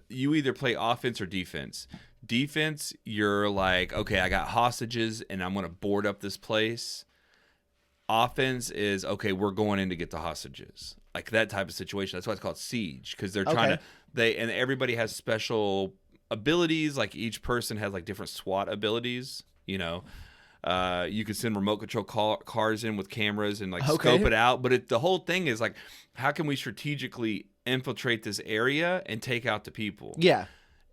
You either play offense or defense. Defense, you're like, okay, I got hostages, and I'm going to board up this place. Offense is, okay, we're going in to get the hostages. Like that type of situation. That's why it's called siege, because they're trying Okay. and everybody has special abilities. Like each person has like different SWAT abilities, you know. You could send remote control cars in with cameras and like Okay. scope it out. But the whole thing is like, how can we strategically infiltrate this area and take out the people? Yeah.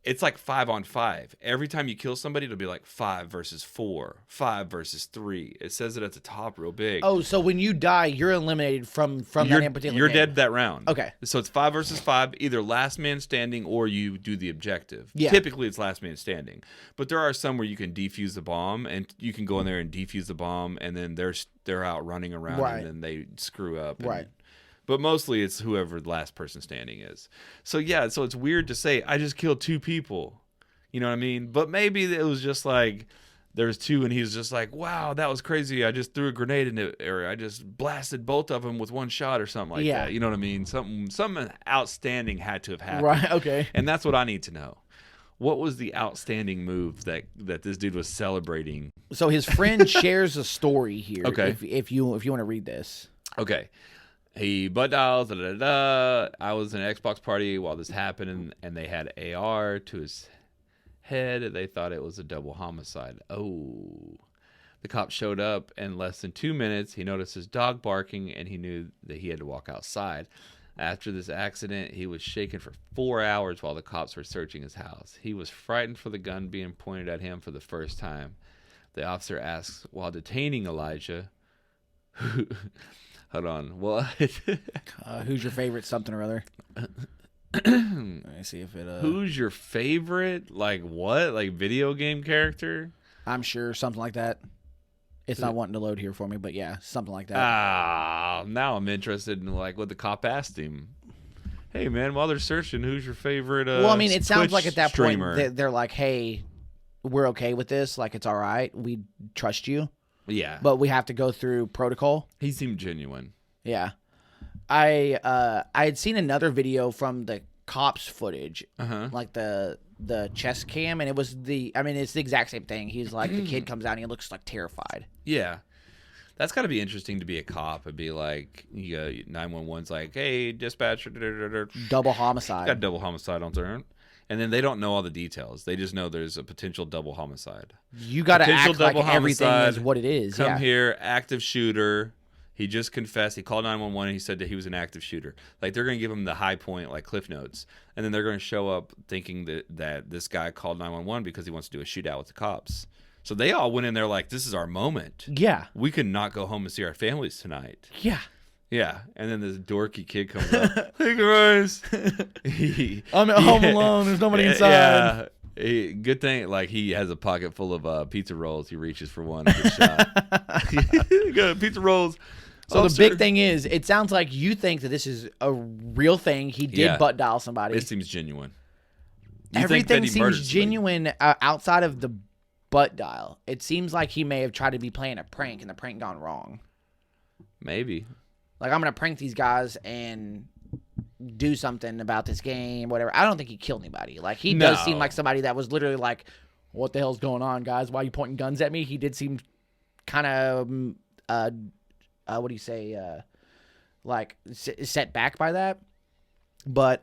It's like 5 on 5. Every time you kill somebody, it'll be like 5 versus 4, 5 versus 3. It says it at the top real big. Oh, so when you die, you're eliminated from that in particular You're game. dead that round. Okay. So it's 5 versus 5, either last man standing or you do the objective. Yeah. Typically it's last man standing. But there are some where you can defuse the bomb and you can go in there and defuse the bomb and then they're out running around Right. and then they screw up. And, Right. But mostly it's whoever the last person standing is. So yeah, so it's weird to say I just killed 2 people. You know what I mean? But maybe it was just like there's 2 and he's just like, wow, that was crazy. I just threw a grenade in it, or I just blasted both of them with one shot or something like Yeah. that. You know what I mean? Something outstanding had to have happened. Right. Okay. And that's what I need to know. What was the outstanding move that this dude was celebrating? So his friend shares a story here. Okay. If you want to read this. Okay. He butt dials, I was in an Xbox party while this happened, and they had AR to his head. They thought it was a double homicide. Oh. The cop showed up, and in less than 2 minutes, he noticed his dog barking, and he knew that he had to walk outside. After this accident, he was shaken for 4 hours while the cops were searching his house. He was frightened for the gun being pointed at him for the first time. The officer asks, while detaining Elijah, hold on, what? Who's your favorite something or other? Let me see if it. Who's your favorite, like what? Like video game character? I'm sure something like that. It's not wanting to load here for me, but yeah, something like that. Ah, now I'm interested in like what the cop asked him. Hey man, while they're searching, who's your favorite well, I mean, it sounds Twitch like at that streamer? point they're like, "Hey, we're okay with this. Like, it's all right. We trust you, Yeah, but we have to go through protocol." he seemed genuine. Yeah, I had seen another video from the cops footage, like the chest cam, and it was it's the exact same thing. He's like, the kid comes out and he looks like terrified. Yeah. That's got to be interesting to be a cop and be like, 911's like, hey, dispatcher, Double homicide. got double homicide on turn. And then they don't know all the details. They just know there's a potential double homicide. You got to Potential act like double everything homicide. is what it is. Come Yeah. here, active shooter. He just confessed. He called 911 and he said that he was an active shooter. Like, they're going to give him the high point, like Cliff Notes. And then they're going to show up thinking that this guy called 911 because he wants to do a shootout with the cops. So they all went in there like, this is our moment. Yeah. We could not go home and see our families tonight. Yeah. Yeah. And then this dorky kid comes up. Hey, guys. I'm at home alone. There's nobody inside. Yeah. Good thing, like, he has a pocket full of pizza rolls. He reaches for one and gets shot. Got pizza rolls. So the big thing is, it sounds like you think that this is a real thing. He did butt dial somebody. It seems genuine. You think Everything that he murdered seems somebody. genuine outside of the butt dial. It seems like he may have tried to be playing a prank and the prank gone wrong. Maybe. Like, I'm going to prank these guys and do something about this game, whatever. I don't think he killed anybody. Like, he does No. seem like somebody that was literally like, what the hell's going on, guys? Why are you pointing guns at me? He did seem kind of, what do you say, like, set back by that. But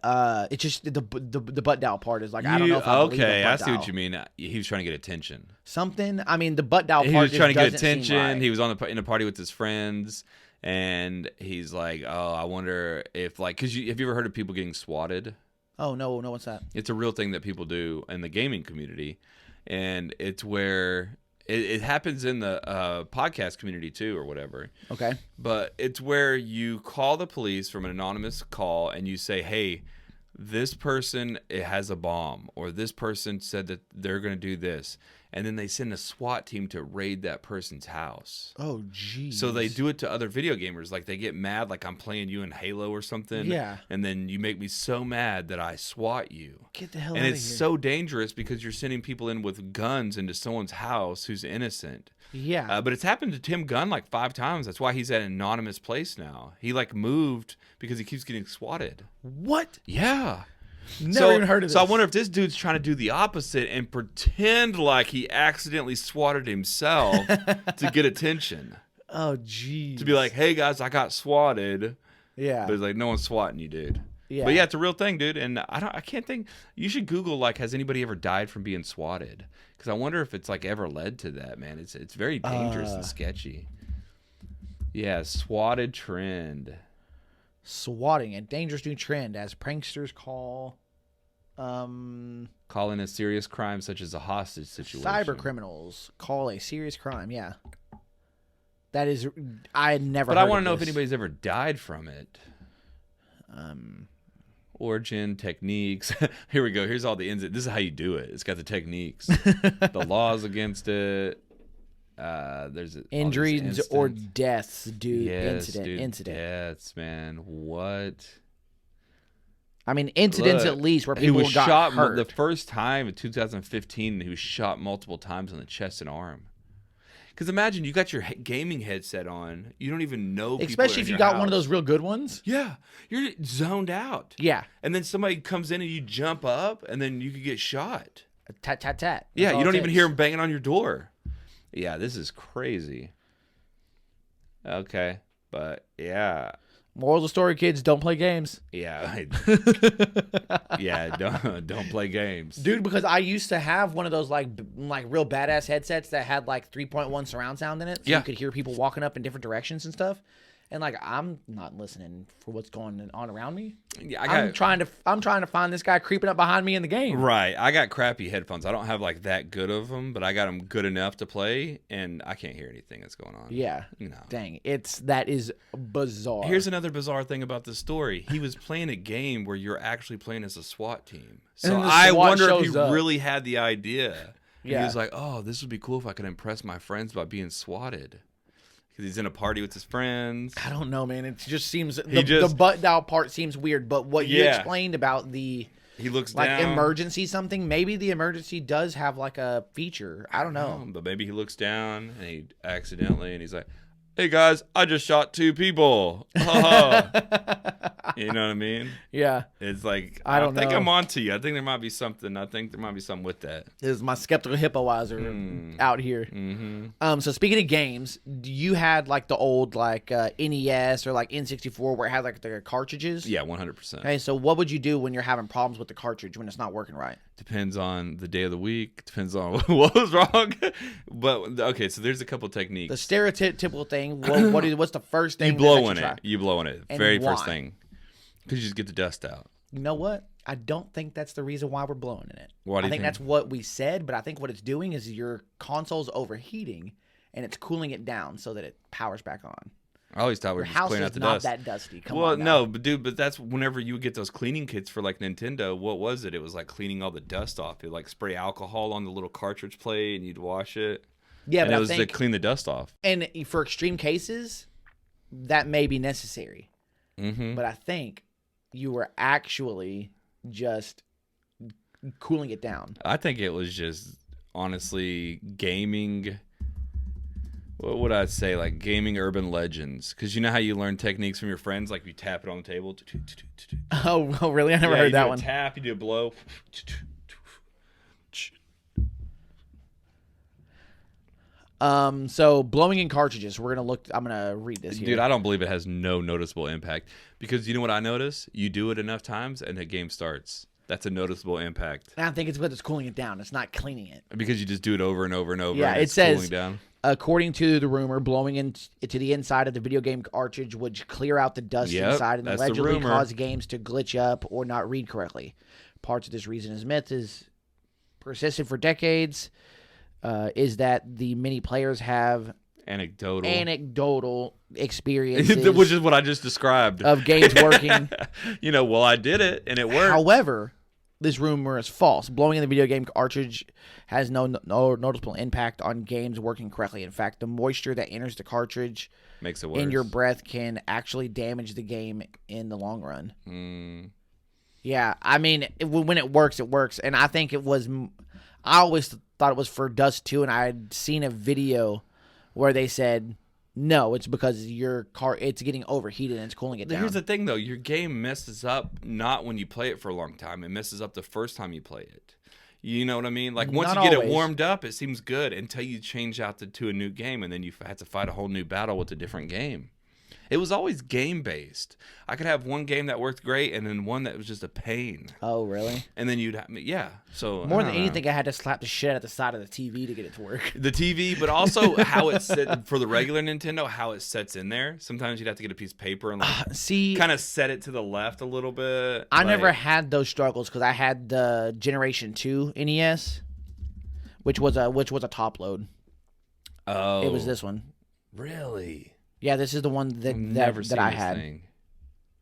it's just the butt dial part is like, I don't know if I believe Okay, the I butt see dial. what you mean. He was trying to get attention. Something. I mean, the butt dial He part was just trying to get doesn't seem attention. right. He was in a party with his friends, and he's like, "Oh, I wonder if like, have you ever heard of people getting swatted? Oh no, what's that? It's a real thing that people do in the gaming community, and it's where it happens in the podcast community too, or whatever. Okay. But it's where you call the police from an anonymous call, and you say, "Hey, this person has a bomb," or "This person said that they're going to do this," and then they send a SWAT team to raid that person's house. Oh, geez. So they do it to other video gamers. Like, they get mad, like I'm playing you in Halo or something. Yeah. And then you make me so mad that I SWAT you. Get the hell And out it's of here. so dangerous because you're sending people in with guns into someone's house who's innocent. Yeah. But it's happened to Tim Gunn like 5 times. That's why he's at an anonymous place now. He like moved because he keeps getting swatted. What? Yeah. Never even heard of this. So I wonder if this dude's trying to do the opposite and pretend like he accidentally swatted himself to get attention. Oh, geez. To be like, hey guys, I got swatted. yeah. But it's like, no one's swatting you, dude. Yeah. But yeah, it's a real thing, dude. And I can't think. You should Google like, has anybody ever died from being swatted? Because I wonder if it's like ever led to that, man. It's very dangerous and sketchy. Yeah, swatted trend. Swatting, a dangerous new trend, as pranksters call Calling a serious crime such as a hostage situation. cyber criminals call a serious crime. Yeah, that is. I had never. But heard I want of to know if this. anybody's ever died from it. Origin, techniques. Here we go. Here's all the ins. This is how you do it. It's got the techniques, the laws against it. There's Injuries or deaths, dude. Yes, Incident. Deaths, man. What? I mean, incidents Look, at least where he people was got shot hurt. the first time in 2015. He was shot multiple times on the chest and arm. Because imagine you got your gaming headset on, you don't even know. People Especially are if in you your got one of house. those real good ones. Yeah, you're zoned out. Yeah, And then somebody comes in and you jump up, and then you could get shot. tat tat tat. Yeah, That's all you don't it even takes. hear them banging on your door. Yeah, this is crazy. Okay, but yeah. Moral of the story, kids: don't play games, Yeah, yeah. Don't play games, dude. Because I used to have one of those like real badass headsets that had like 3.1 surround sound in it, so Yeah. you could hear people walking up in different directions and stuff. And like, I'm not listening for what's going on around me. Yeah, I'm trying to find this guy creeping up behind me in the game. Right, I got crappy headphones. I don't have like that good of them, but I got them good enough to play, and I can't hear anything that's going on. Yeah. No. Dang, that is bizarre. Here's another bizarre thing about this story. He was playing a game where you're actually playing as a SWAT team. So then the I SWAT wonder if shows he up. really had the idea. And Yeah. he was like, oh, this would be cool if I could impress my friends by being swatted. Because he's in a party with his friends. I don't know, man. It just seems He the just- butt dial part seems weird. But what you Yeah. explained about the He looks like down. emergency something, maybe the emergency does have like a feature. I don't know. But maybe he looks down and he accidentally, and he's like, hey guys, I just shot 2 people. You know what I mean? Yeah, It's like, I don't think know. I'm onto you. I think there might be something. I think there might be something with that. this is my skeptical hippoizer out here. Mm-hmm. So speaking of games, you had like the old like NES or like N64 where it had like the cartridges. Yeah, 100%. Okay, so what would you do when you're having problems with the cartridge when it's not working right? Depends on the day of the week. Depends on what was wrong. But okay, so there's a couple techniques. The stereotypical thing. What's the first thing? You blow that in try? it. You blow in it. And Very why? first thing. Because you just get the dust out. You know what? I don't think that's the reason why we're blowing in it. Why do I you think think? that's what we said, but I think what it's doing is your console's overheating and it's cooling it down so that it powers back on. I always thought we Your were just house cleaning is out the not dust. that dusty. Come Well, on now. no, but dude, that's whenever you would get those cleaning kits for like Nintendo. What was it? It was like cleaning all the dust off. It like spray alcohol on the little cartridge plate, and you'd wash it. Yeah, and but it I was to think, clean the dust off. and for extreme cases, that may be necessary. Mm-hmm. But I think you were actually just cooling it down. I think it was just honestly gaming. What would I say? Like gaming urban legends, because you know how you learn techniques from your friends. Like you tap it on the table. Oh, really? I never Yeah, heard you that do a one. Tap. You do a blow. So blowing in cartridges. I'm gonna read this here. Dude, I don't believe it has no noticeable impact, because you know what I notice? You do it enough times and the game starts. That's a noticeable impact, I think it's because it's cooling it down. It's not cleaning it. because you just do it over and over and over. Yeah, and it it's says- cooling down. According to the rumor, blowing into the inside of the video game cartridge would clear out the dust Yep, inside and that's the allegedly rumor. cause games to glitch up or not read correctly. Parts of this reason is myth is persisted for decades. Is that the many players have Anecdotal. experiences Which is what I just described. of games working. You know, well, I did it and it worked. However, this rumor is false. Blowing in the video game cartridge has no noticeable impact on games working correctly. In fact, the moisture that enters the cartridge Makes it worse. in your breath can actually damage the game in the long run. Yeah, I mean, when it works, it works. And I think it was – I always thought it was for dust too, and I had seen a video where they said – no, it's because it's getting overheated and it's cooling it down. Here's the thing, though. Your game messes up not when you play it for a long time. It messes up the first time you play it. You know what I mean? Like, once Not you get always. it warmed up, it seems good until you change out to a new game, and then you have to fight a whole new battle with a different game. It was always game based. I could have one game that worked great and then one that was just a pain. Oh, really? And then you'd have, yeah. So More I than don't know. anything, I had to slap the shit at the side of the TV to get it to work. The TV, but also how it set for the regular Nintendo, how it sets in there. Sometimes you'd have to get a piece of paper and like See, kind of set it to the left a little bit. I like, never had those struggles because I had the Generation 2 NES, which was a top load. Oh, It was this one. Really? Yeah, this is the one I've that never that seen I this had. thing.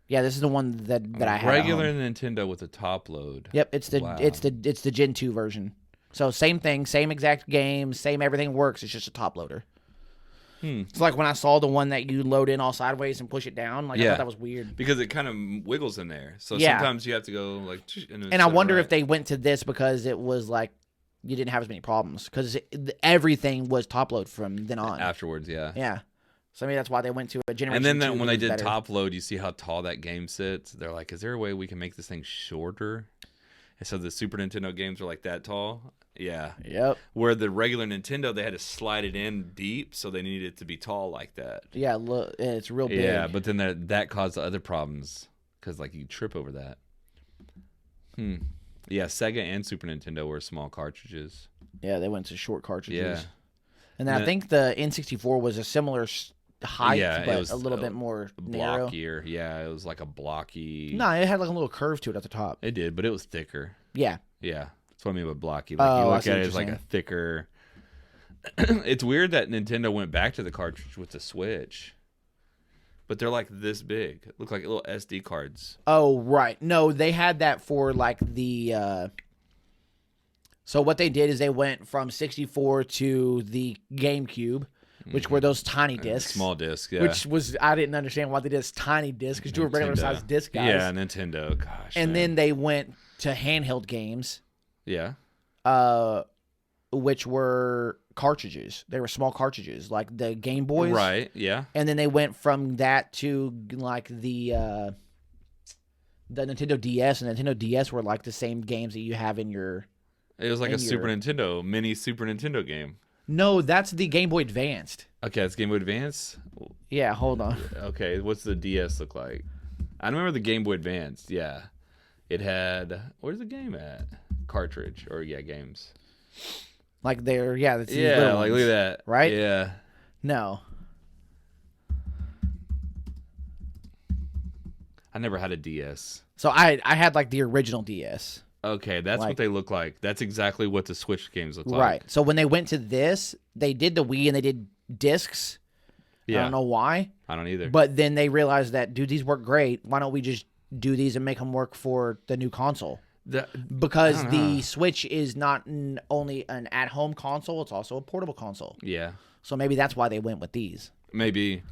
Yeah, this is the one that I had. at Regular home. Nintendo with a top load. Yep, it's the Wow. it's the Gen 2 version. So same thing, same exact game, same everything works. It's just a top loader. It's like when I saw the one that you load in all sideways and push it down. Like I Yeah. thought that was weird. Because it kind of wiggles in there. So Yeah. sometimes you have to go like. And I wonder if they went to this because it was like you didn't have as many problems because everything was top load from then on. afterwards, yeah. Yeah. So maybe that's why they went to a Generation And then 2 when that they was did better. top load, you see how tall that game sits. They're like, is there a way we can make this thing shorter? And so the Super Nintendo games are like that tall. Yeah. Yep. Where the regular Nintendo, they had to slide it in deep, so they needed it to be tall like that. Yeah, look, it's real big. Yeah, but then that caused other problems because like you trip over that. Yeah, Sega and Super Nintendo were small cartridges. Yeah, they went to short cartridges. Yeah. And then I think the N64 was a similar height, Yeah, it but was a little bit more narrow. Blockier. Yeah, it was like a blocky. No, it had like a little curve to it at the top. It did, but it was thicker. Yeah. Yeah, that's what I mean by blocky. Like Oh, you I look see at what it as you're like a saying. thicker. It's weird that Nintendo went back to the cartridge with the Switch, but they're like this big. Look like little SD cards. Oh, right. No, they had that for like the. So what they did is they went from 64 to the GameCube, which were those tiny discs. Small disc, yeah. Which was I didn't understand why they did this tiny disc because you were regular Nintendo. sized disc guys. Yeah, Nintendo. Gosh. And man. then they went to handheld games, yeah, which were cartridges. They were small cartridges, like the Game Boys. right. Yeah, And then they went from that to like the Nintendo DS, and Nintendo DS were like the same games that you have in your. it was like a And Super your- Nintendo, mini Super Nintendo game. No, that's the Game Boy Advanced. Okay, it's Game Boy Advance. Yeah, hold on. Okay, what's the DS look like? I remember the Game Boy Advance. Yeah, it had. Where's the game at? Cartridge or games. Like they're that's these Yeah, little like ones, look at that. right? Yeah. No, I never had a DS. so I had like the original DS. Okay, that's Like- what they look like. That's exactly what the Switch games look like. Right. So when they went to this, they did the Wii and they did discs. Yeah. I don't know why, I don't either. but then they realized that dude, these work great. Why don't we just do these and make them work for the new console? Because I don't the know. Switch is not only an at-home console; it's also a portable console. Yeah, So maybe that's why they went with these. maybe.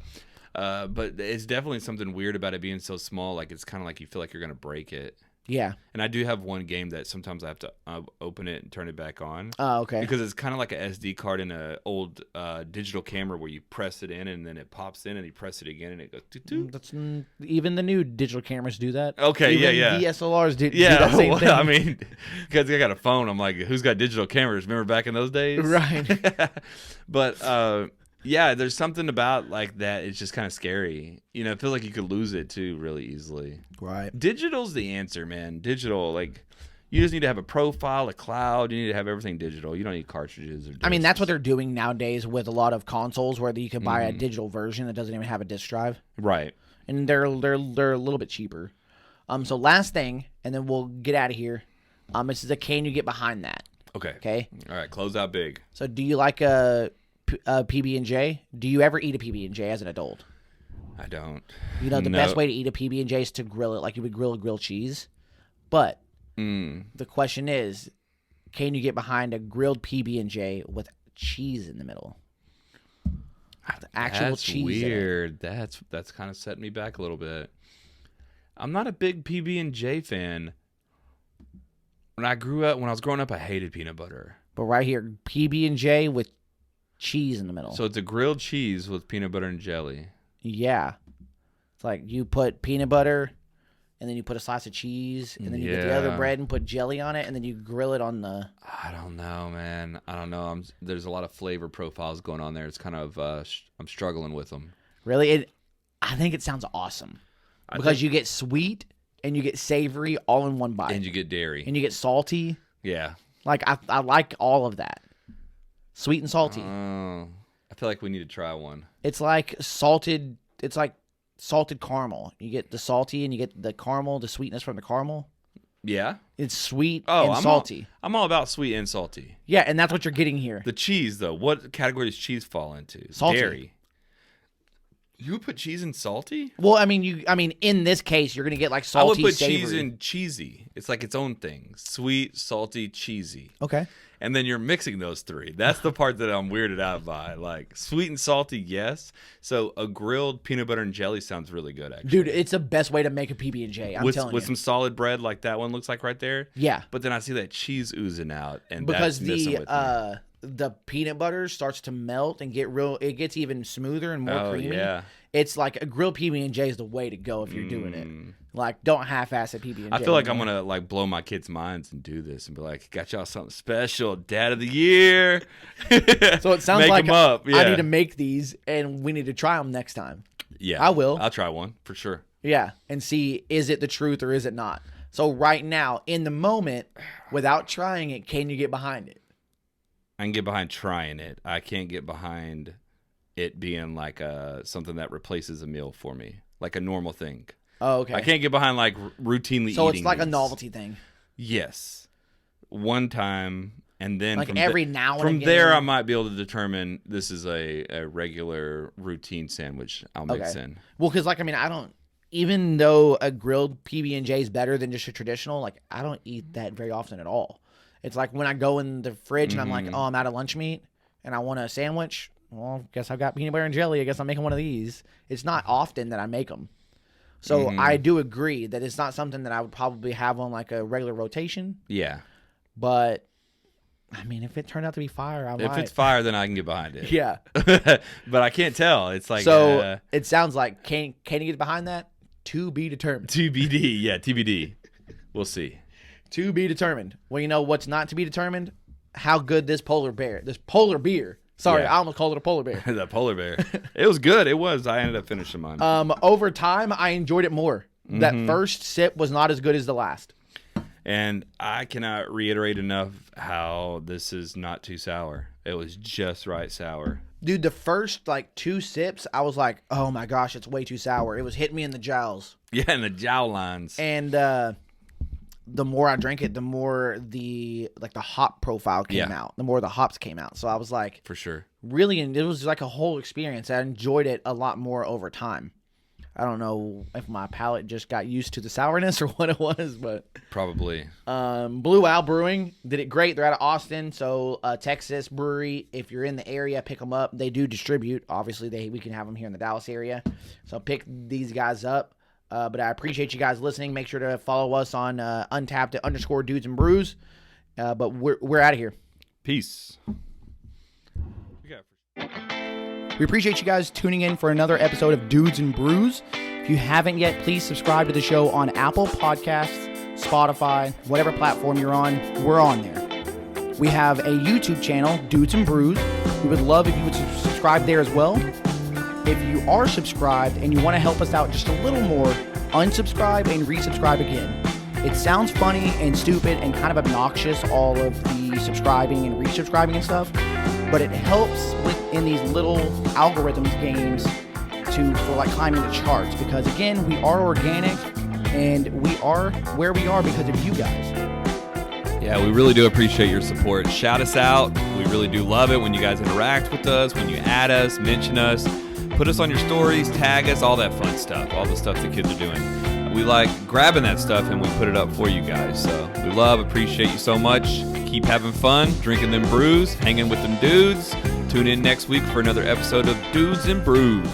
But it's definitely something weird about it being so small. Like it's kind of like you feel like you're gonna break it. Yeah. And I do have one game that sometimes I have to open it and turn it back on. Oh, okay. Because it's kind of like a SD card in an old digital camera where you press it in and then it pops in and you press it again and it goes toot. That's even the new digital cameras do that. Okay, Even yeah. DSLRs do Yeah, that same well, thing. I mean, because I got a phone, I'm like, who's got digital cameras? Remember back in those days? Right. But yeah, there's something about like that. It's just kind of scary. You know, it feels like you could lose it too really easily. Right. Digital's the answer, man. Digital, like, you just need to have a profile, a cloud. You need to have everything digital. You don't need cartridges or discs. I mean, that's what they're doing nowadays with a lot of consoles, where you can buy a digital version that doesn't even have a disc drive, Right. and they're a little bit cheaper. So last thing, and then we'll get out of here. This is a can you get behind that? Okay. Okay. All right. Close out big. So do you like a PB&J? Do you ever eat a PB&J as an adult? I don't. You know, the No. best way to eat a PB&J is to grill it like you would grill a grilled cheese. But the question is, can you get behind a grilled PB&J with cheese in the middle? The actual That's cheese. in it. weird. That's kind of setting me back a little bit. I'm not a big PB&J fan. When I was growing up, I hated peanut butter. But right here, PB&J with cheese in the middle. So it's a grilled cheese with peanut butter and jelly. Yeah. It's like you put peanut butter, and then you put a slice of cheese, and then you get the other Yeah. bread and put jelly on it, and then you grill it on the... I don't know, man. I don't know. There's a lot of flavor profiles going on there. It's kind of I'm struggling with them. Really? I think it sounds awesome because you get sweet and you get savory all in one bite. And you get dairy. And you get salty. Yeah. Like, I like all of that. Sweet and salty. I feel like we need to try one. It's like salted caramel. You get the salty and you get the caramel, the sweetness from the caramel. Yeah. It's sweet and salty. I'm all about sweet and salty. Yeah, and that's what you're getting here. The cheese, though. What category does cheese fall into? Salty. Dairy. You would put cheese in salty? Well, I mean, in this case, you're gonna get like salty. I would put savory. cheese in cheesy. It's like its own thing: sweet, salty, cheesy. Okay. And then you're mixing those three. That's the part that I'm weirded out by. Like sweet and salty, yes. So a grilled peanut butter and jelly sounds really good, actually. Dude, it's the best way to make a PB&J. I'm telling you. With some solid bread like that one looks like right there. Yeah. But then I see that cheese oozing out, and because that's messing with me. The peanut butter starts to melt and it gets even smoother and more creamy. Yeah. It's like a grilled PB&J is the way to go if you're doing it. Like, don't half-ass a PB&J. I feel like I'm gonna like blow my kids' minds and do this and be like, "Got y'all something special, Dad of the Year." So it sounds make like them up. Yeah. I need to make these, and we need to try them next time. Yeah, I will. I'll try one for sure. Yeah, and see, is it the truth or is it not? So right now, in the moment, without trying it, can you get behind it? I can get behind trying it. I can't get behind it being like something that replaces a meal for me, like a normal thing. Oh, okay. I can't get behind like routinely eating. So it's like these. a novelty thing. Yes, one time, and then like every now and from again. there, I might be able to determine this is a regular routine sandwich I'll mix in. Well, because like I don't. Even though a grilled PB&J is better than just a traditional, like I don't eat that very often at all. It's like when I go in the fridge and I'm like, oh, I'm out of lunch meat and I want a sandwich. Well, guess I've got peanut butter and jelly. I guess I'm making one of these. It's not often that I make them. So I do agree that it's not something that I would probably have on like a regular rotation. Yeah. But, I mean, if it turned out to be fire, I might. If it's fire, then I can get behind it. Yeah. But I can't tell. It's like. So it sounds like, can you get behind that? To be determined. TBD. Yeah, TBD. We'll see. To be determined. Well, you know what's not to be determined? How good this polar beer. Sorry, Yeah. I almost called it a polar bear. That polar bear. It was good. It was. I ended up finishing mine. Over time, I enjoyed it more. That first sip was not as good as the last. And I cannot reiterate enough how this is not too sour. It was just right sour. Dude, the first like 2 sips, I was like, oh my gosh, it's way too sour. It was hitting me in the jowls. Yeah, in the jowl lines. And the more I drank it, the more the hop profile came out. The more the hops came out. So I was like, For sure. really, and it was like a whole experience. I enjoyed it a lot more over time. I don't know if my palate just got used to the sourness or what it was, but Probably. Blue Owl Brewing did it great. They're out of Austin, so Texas brewery. If you're in the area, pick them up. They do distribute. Obviously, we can have them here in the Dallas area, so pick these guys up. But I appreciate you guys listening. Make sure to follow us on Untappd at _Dudes and Brews. But we're out of here. Peace. We appreciate you guys tuning in for another episode of Dudes and Brews. If you haven't yet, please subscribe to the show on Apple Podcasts, Spotify, whatever platform you're on, we're on there. We have a YouTube channel, Dudes and Brews. We would love if you would subscribe there as well. If you are subscribed and you want to help us out just a little more, unsubscribe and resubscribe again. It sounds funny and stupid and kind of obnoxious, all of the subscribing and resubscribing and stuff, but it helps in these little algorithms games for like climbing the charts, because again, we are organic and we are where we are because of you guys. Yeah, we really do appreciate your support. Shout us out. We really do love it when you guys interact with us, when you add us, mention us, put us on your stories, tag us, all that fun stuff, all the stuff the kids are doing. We like grabbing that stuff and we put it up for you guys. So we appreciate you so much. Keep having fun, drinking them brews, hanging with them dudes. Tune in next week for another episode of Dudes and Brews.